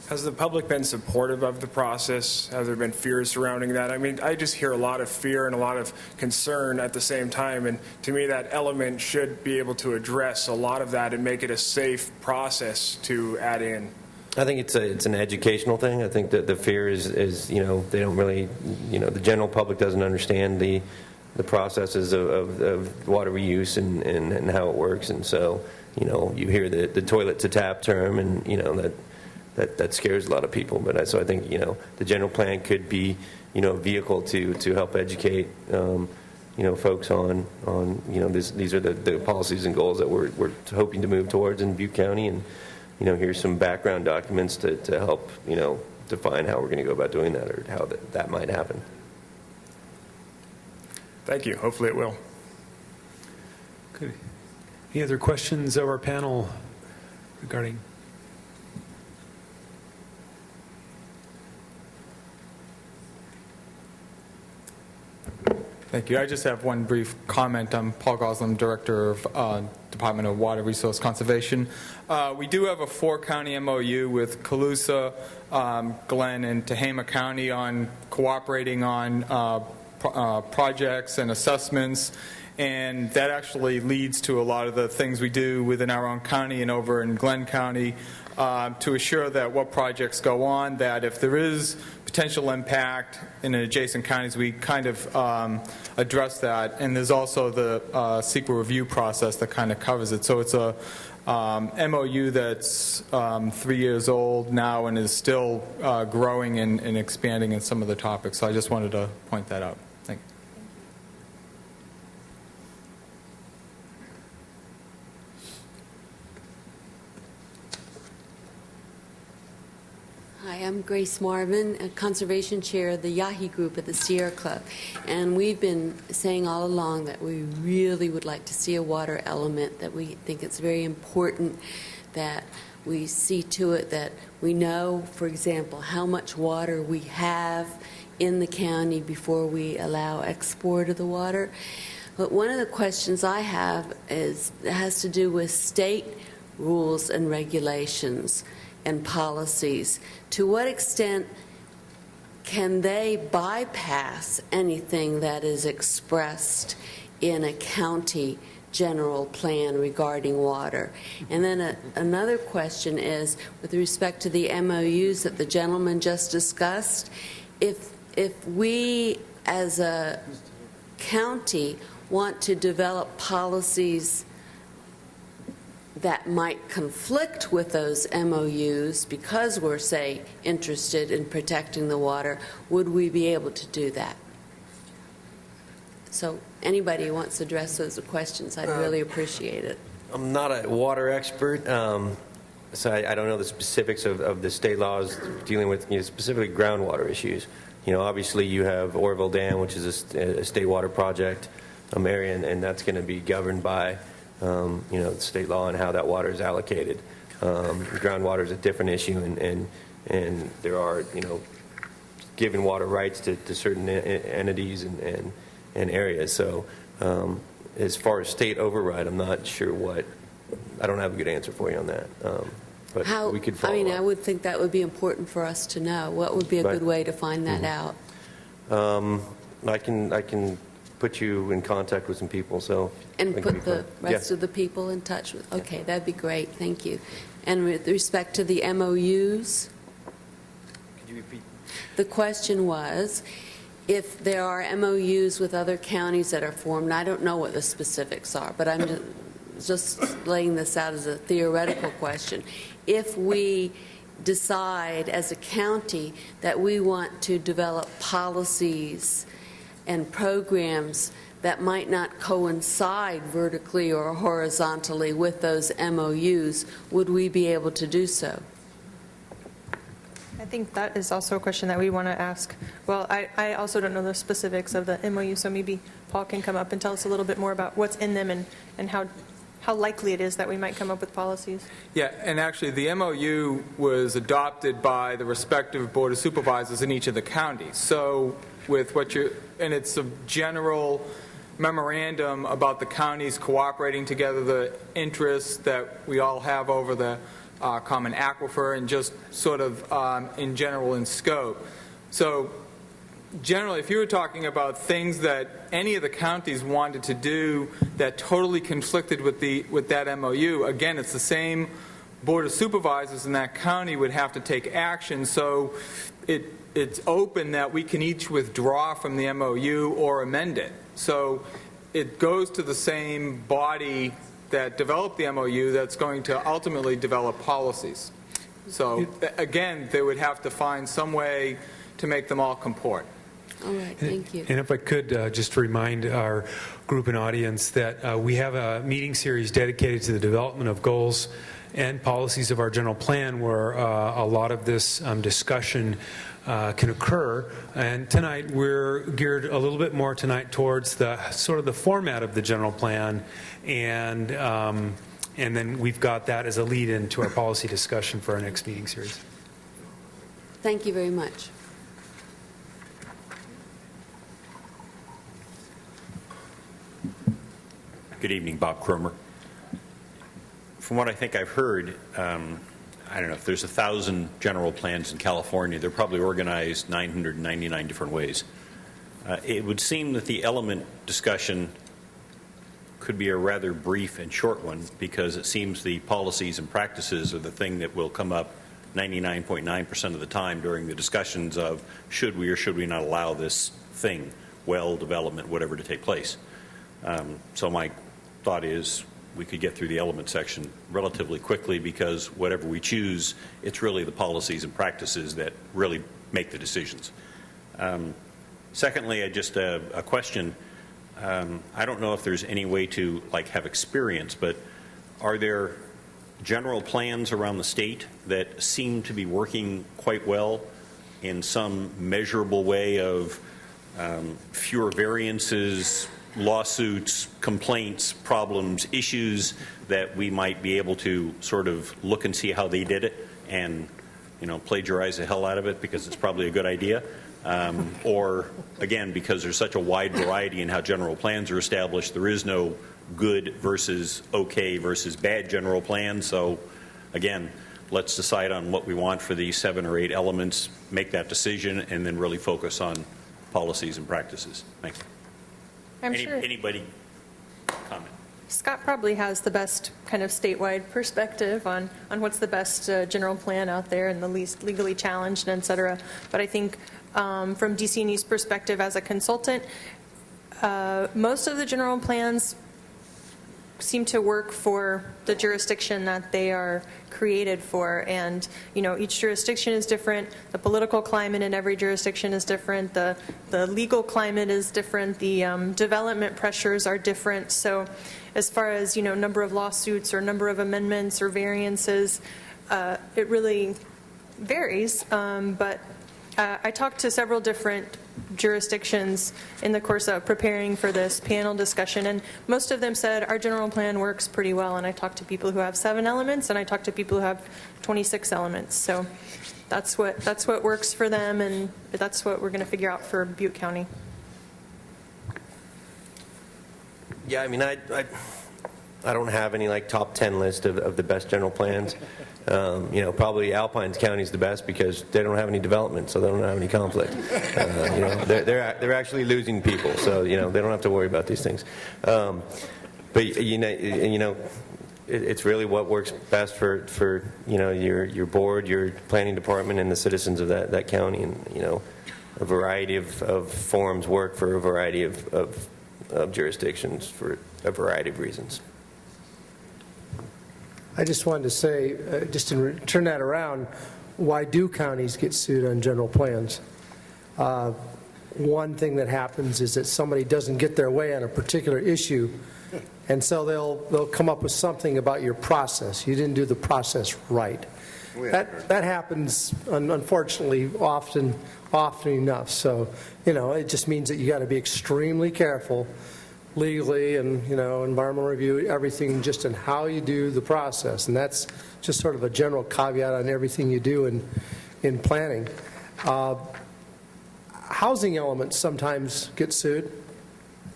Has the public been supportive of the process? Have there been fears surrounding that? I mean, I just hear a lot of fear and a lot of concern at the same time, and to me that element should be able to address a lot of that and make it a safe process to add in. I think it's an educational thing. I think that the fear is they don't really, the general public doesn't understand the processes of water reuse and how it works, and so you hear the toilet to tap term, and that scares a lot of people. But so I think the general plan could be a vehicle to help educate folks on these are the policies and goals that we're hoping to move towards in Butte County, and here's some background documents to help define how we're going to go about doing that, or how that might happen. Thank you. Hopefully it will. Good. Any other questions of our panel regarding? Thank you. I just have one brief comment. I'm Paul Goslin, Director of Department of Water Resource Conservation. We do have a 4-county MOU with Colusa, Glenn, and Tehama County on cooperating on projects and assessments, and that actually leads to a lot of the things we do within our own county and over in Glenn County to assure that what projects go on, that if there is potential impact in adjacent counties, we kind of address that. And there's also the CEQA review process that kind of covers it. So it's a MOU that's 3 years old now and is still growing and expanding in some of the topics. So I just wanted to point that out. Thank you. Hi, I'm Grace Marvin, a Conservation Chair of the Yahi Group at the Sierra Club. And we've been saying all along that we really would like to see a water element, that we think it's very important that we see to it that we know, for example, how much water we have in the county before we allow export of the water. But one of the questions I have has to do with state rules and regulations and policies. To what extent can they bypass anything that is expressed in a county general plan regarding water? And then another question is, with respect to the MOUs that the gentleman just discussed, if we as a county want to develop policies that might conflict with those MOUs because we're, say, interested in protecting the water, would we be able to do that? So anybody who wants to address those questions, I'd really appreciate it. I'm not a water expert, so I don't know the specifics of the state laws dealing with specifically groundwater issues. Obviously you have Oroville Dam, which is a state water project area, and that's going to be governed by the state law and how that water is allocated. Groundwater is a different issue, and there are given water rights to certain entities and areas. So as far as state override, I'm not sure I don't have a good answer for you on that. But we could follow up. I would think that would be important for us to know. What would be a good way to find that out? I can put you in contact with some people. And put the rest of the people in touch with? Okay, that'd be great. Thank you. And with respect to the MOUs? Could you repeat? The question was, if there are MOUs with other counties that are formed, I don't know what the specifics are, but I'm just laying this out as a theoretical question. If we decide as a county that we want to develop policies and programs that might not coincide vertically or horizontally with those MOUs, would we be able to do so? I think that is also a question that we want to ask. Well, I also don't know the specifics of the MOU, so maybe Paul can come up and tell us a little bit more about what's in them and how likely it is that we might come up with policies. Yeah, and actually the MOU was adopted by the respective Board of Supervisors in each of the counties. So with and it's a general memorandum about the counties cooperating together, the interests that we all have over the common aquifer, and just sort of in general in scope. So generally, if you were talking about things that any of the counties wanted to do that totally conflicted with that MOU, again, it's the same Board of Supervisors in that county would have to take action, so it's open that we can each withdraw from the MOU or amend it. So it goes to the same body that developed the MOU that's going to ultimately develop policies. So again, they would have to find some way to make them all comport. All right, thank you. And if I could just remind our group and audience that we have a meeting series dedicated to the development of goals and policies of our general plan, where a lot of this discussion can occur. And tonight we're geared a little bit more tonight towards the sort of the format of the general plan, and then we've got that as a lead into our policy discussion for our next meeting series. Thank you very much. Good evening, Bob Cromer. From what I think I've heard, I don't know, if there's 1,000 general plans in California, they're probably organized 999 different ways. It would seem that the element discussion could be a rather brief and short one, because it seems the policies and practices are the thing that will come up 99.9% of the time during the discussions of should we or should we not allow this thing, well, development, whatever, to take place. So my thought is we could get through the element section relatively quickly, because whatever we choose, it's really the policies and practices that really make the decisions. Secondly, just a question. I don't know if there's any way to have experience, but are there general plans around the state that seem to be working quite well in some measurable way of fewer variances, lawsuits, complaints, problems, issues, that we might be able to sort of look and see how they did it and, plagiarize the hell out of it because it's probably a good idea? Or, again, because there's such a wide variety in how general plans are established, there is no good versus okay versus bad general plan. So, again, let's decide on what we want for these 7 or 8 elements, make that decision, and then really focus on policies and practices. Thanks. Anybody comment? Scott probably has the best kind of statewide perspective on what's the best general plan out there and the least legally challenged, et cetera. But I think from DC&E's perspective as a consultant, most of the general plans seem to work for the jurisdiction that they are created for, and each jurisdiction is different. The political climate in every jurisdiction is different. The legal climate is different. The development pressures are different. So as far as number of lawsuits or number of amendments or variances, it really varies. But I talked to several different jurisdictions in the course of preparing for this panel discussion, and most of them said our general plan works pretty well. And I talked to people who have 7 elements, and I talked to people who have 26 elements. So that's what works for them, and that's what we're going to figure out for Butte County. Yeah, I mean, I don't have any top 10 list of the best general plans. Probably Alpine County is the best because they don't have any development, so they don't have any conflict. They're actually losing people, so they don't have to worry about these things. But it's really what works best for your board, your planning department, and the citizens of that county. And a variety of forms work for a variety of jurisdictions for a variety of reasons. I just wanted to say, just to turn that around, why do counties get sued on general plans? One thing that happens is that somebody doesn't get their way on a particular issue, and so they'll come up with something about your process. You didn't do the process right. That happens, unfortunately, often enough. So, it just means that you got to be extremely careful legally and, environmental review, everything just in how you do the process. And that's just sort of a general caveat on everything you do in planning. Housing elements sometimes get sued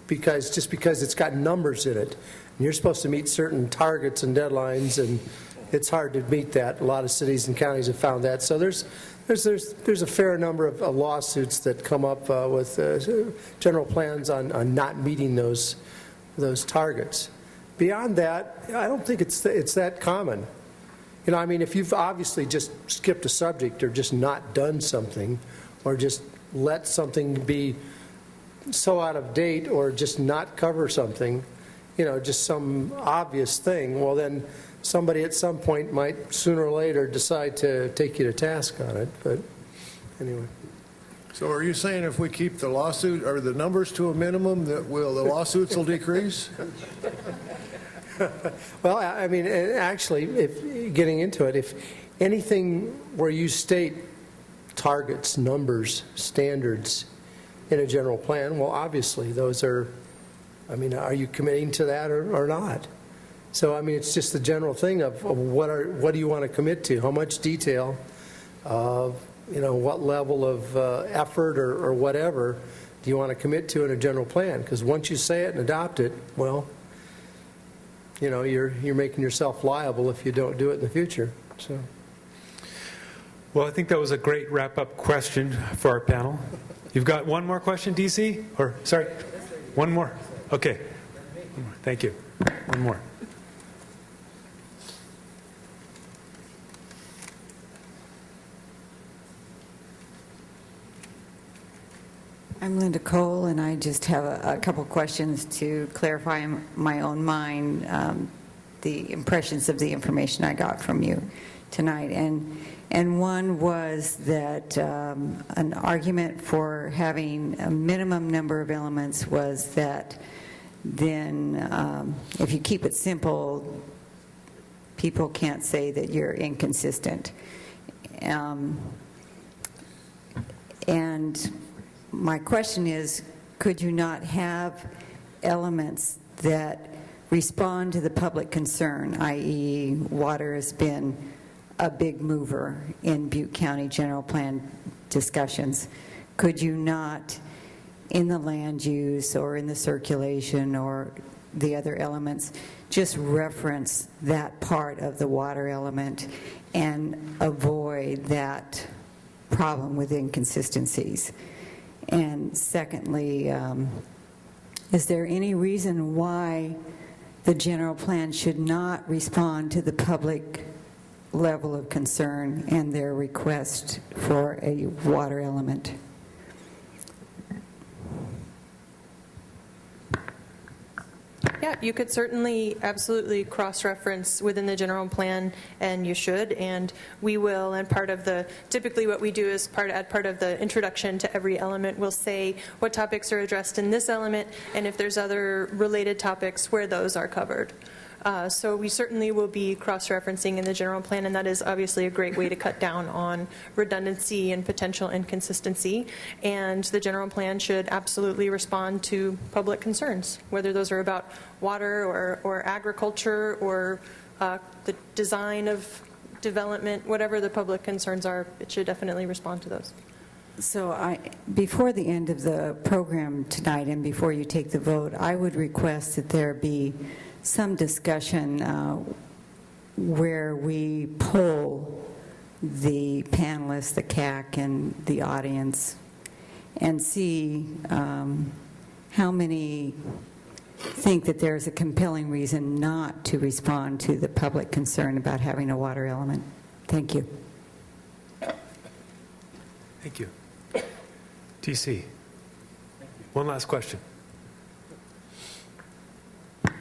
because it's got numbers in it. And you're supposed to meet certain targets and deadlines, and it's hard to meet that. A lot of cities and counties have found that. So there's a fair number of lawsuits that come up with general plans on not meeting those targets. Beyond that, I don't think it's that common. You know, I mean, if you've obviously just skipped a subject or just not done something or just let something be so out of date or just not cover something, you know, just some obvious thing, well, then somebody at some point might sooner or later decide to take you to task on it. But anyway. So are you saying if we keep the lawsuit or the numbers to a minimum, that the lawsuits will decrease? Well, I mean, actually, if getting into it, if anything where you state targets, numbers, standards in a general plan, well, obviously, those are, I mean, are you committing to that or not? So, I mean, it's just the general thing of what do you want to commit to? How much detail, you know, what level of effort or whatever do you want to commit to in a general plan? Because once you say it and adopt it, well, you know, you're making yourself liable if you don't do it in the future. So. Well, I think that was a great wrap-up question for our panel. You've got one more question, DC? Or, sorry, one more? Okay. Thank you. One more. I'm Linda Cole, and I just have a couple questions to clarify in my own mind the impressions of the information I got from you tonight. And one was that an argument for having a minimum number of elements was that then if you keep it simple, people can't say that you're inconsistent. And my question is, could you not have elements that respond to the public concern, i.e. water has been a big mover in Butte County General Plan discussions? Could you not, in the land use or in the circulation or the other elements, just reference that part of the water element and avoid that problem with inconsistencies? And secondly, is there any reason why the general plan should not respond to the public level of concern and their request for a water element? Yeah, you could certainly absolutely cross-reference within the general plan, and you should, and we will. And part of the, typically what we do is add part of the introduction to every element. We'll say what topics are addressed in this element, and if there's other related topics where those are covered. So we certainly will be cross-referencing in the general plan, and that is obviously a great way to cut down on redundancy and potential inconsistency. And the general plan should absolutely respond to public concerns, whether those are about water or agriculture or the design of development, whatever the public concerns are, it should definitely respond to those. So before the end of the program tonight and before you take the vote, I would request that there be some discussion where we poll the panelists, the CAC, and the audience and see how many think that there's a compelling reason not to respond to the public concern about having a water element. Thank you. Thank you. TC. One last question.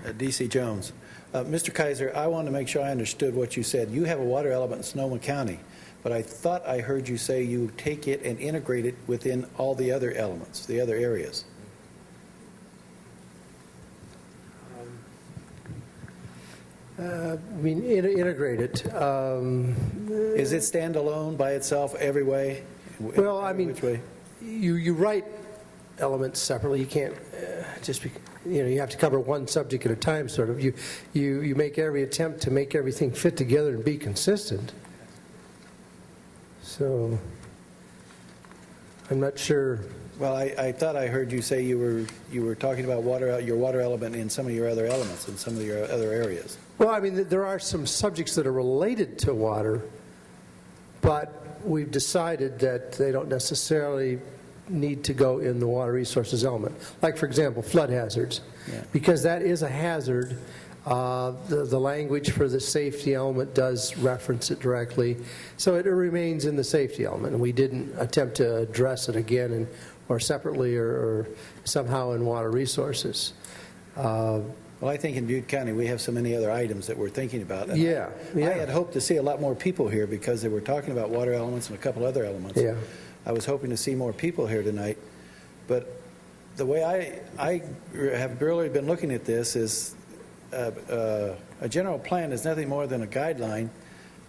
DC Jones. Mr. Kaiser, I wanted to make sure I understood what you said. You have a water element in Sonoma County, but I thought I heard you say you take it and integrate it within all the other elements, the other areas. I mean, integrate it. Is it standalone by itself every way? Well, I mean, which way? You write elements separately. You can't just be, you know, you have to cover one subject at a time, sort of. You make every attempt to make everything fit together and be consistent. So I'm not sure. Well, I thought I heard you say you were talking about your water element in some of your other elements in some of your other areas. Well, I mean, there are some subjects that are related to water, but we've decided that they don't necessarily need to go in the water resources element. Like, for example, flood hazards. Yeah. Because that is a hazard, The language for the safety element does reference it directly, so it remains in the safety element. And we didn't attempt to address it again or separately or somehow in water resources. Well, I think in Butte County, we have so many other items that we're thinking about. And Yeah. I had hoped to see a lot more people here because they were talking about water elements and a couple other elements. Yeah. I was hoping to see more people here tonight. But the way I have really been looking at this is a general plan is nothing more than a guideline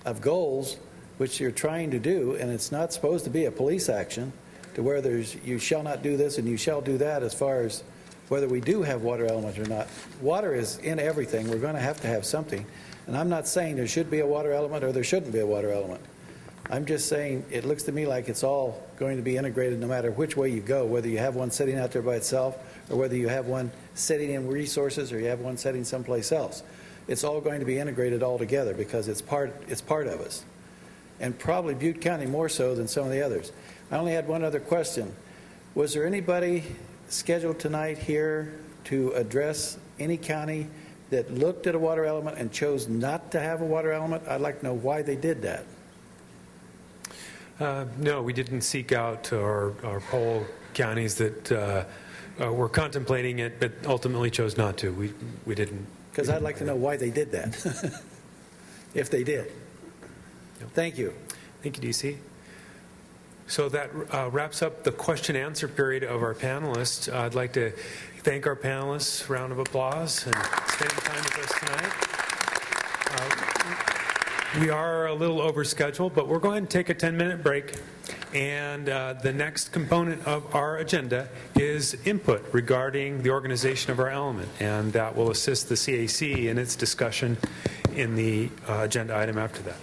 of goals which you're trying to do, and it's not supposed to be a police action to where there's you shall not do this and you shall do that as far as whether we do have water elements or not. Water is in everything. We're going to have something. And I'm not saying there should be a water element or there shouldn't be a water element. I'm just saying it looks to me like it's all going to be integrated no matter which way you go, whether you have one sitting out there by itself or whether you have one sitting in resources or you have one sitting someplace else. It's all going to be integrated all together because it's part of us. And probably Butte County more so than some of the others. I only had one other question. Was there anybody scheduled tonight here to address any county that looked at a water element and chose not to have a water element? I'd like to know why they did that. No, we didn't seek out or poll counties that were contemplating it but ultimately chose not to. We didn't. Because I'd like to know why they did that, if they did. Thank you. Thank you, DC. So that wraps up the question-answer period of our panelists. I'd like to thank our panelists. Round of applause and spending time with us tonight. We are a little over schedule, but we're going to take a 10-minute break. And the next component of our agenda is input regarding the organization of our element, and that will assist the CAC in its discussion in the agenda item after that.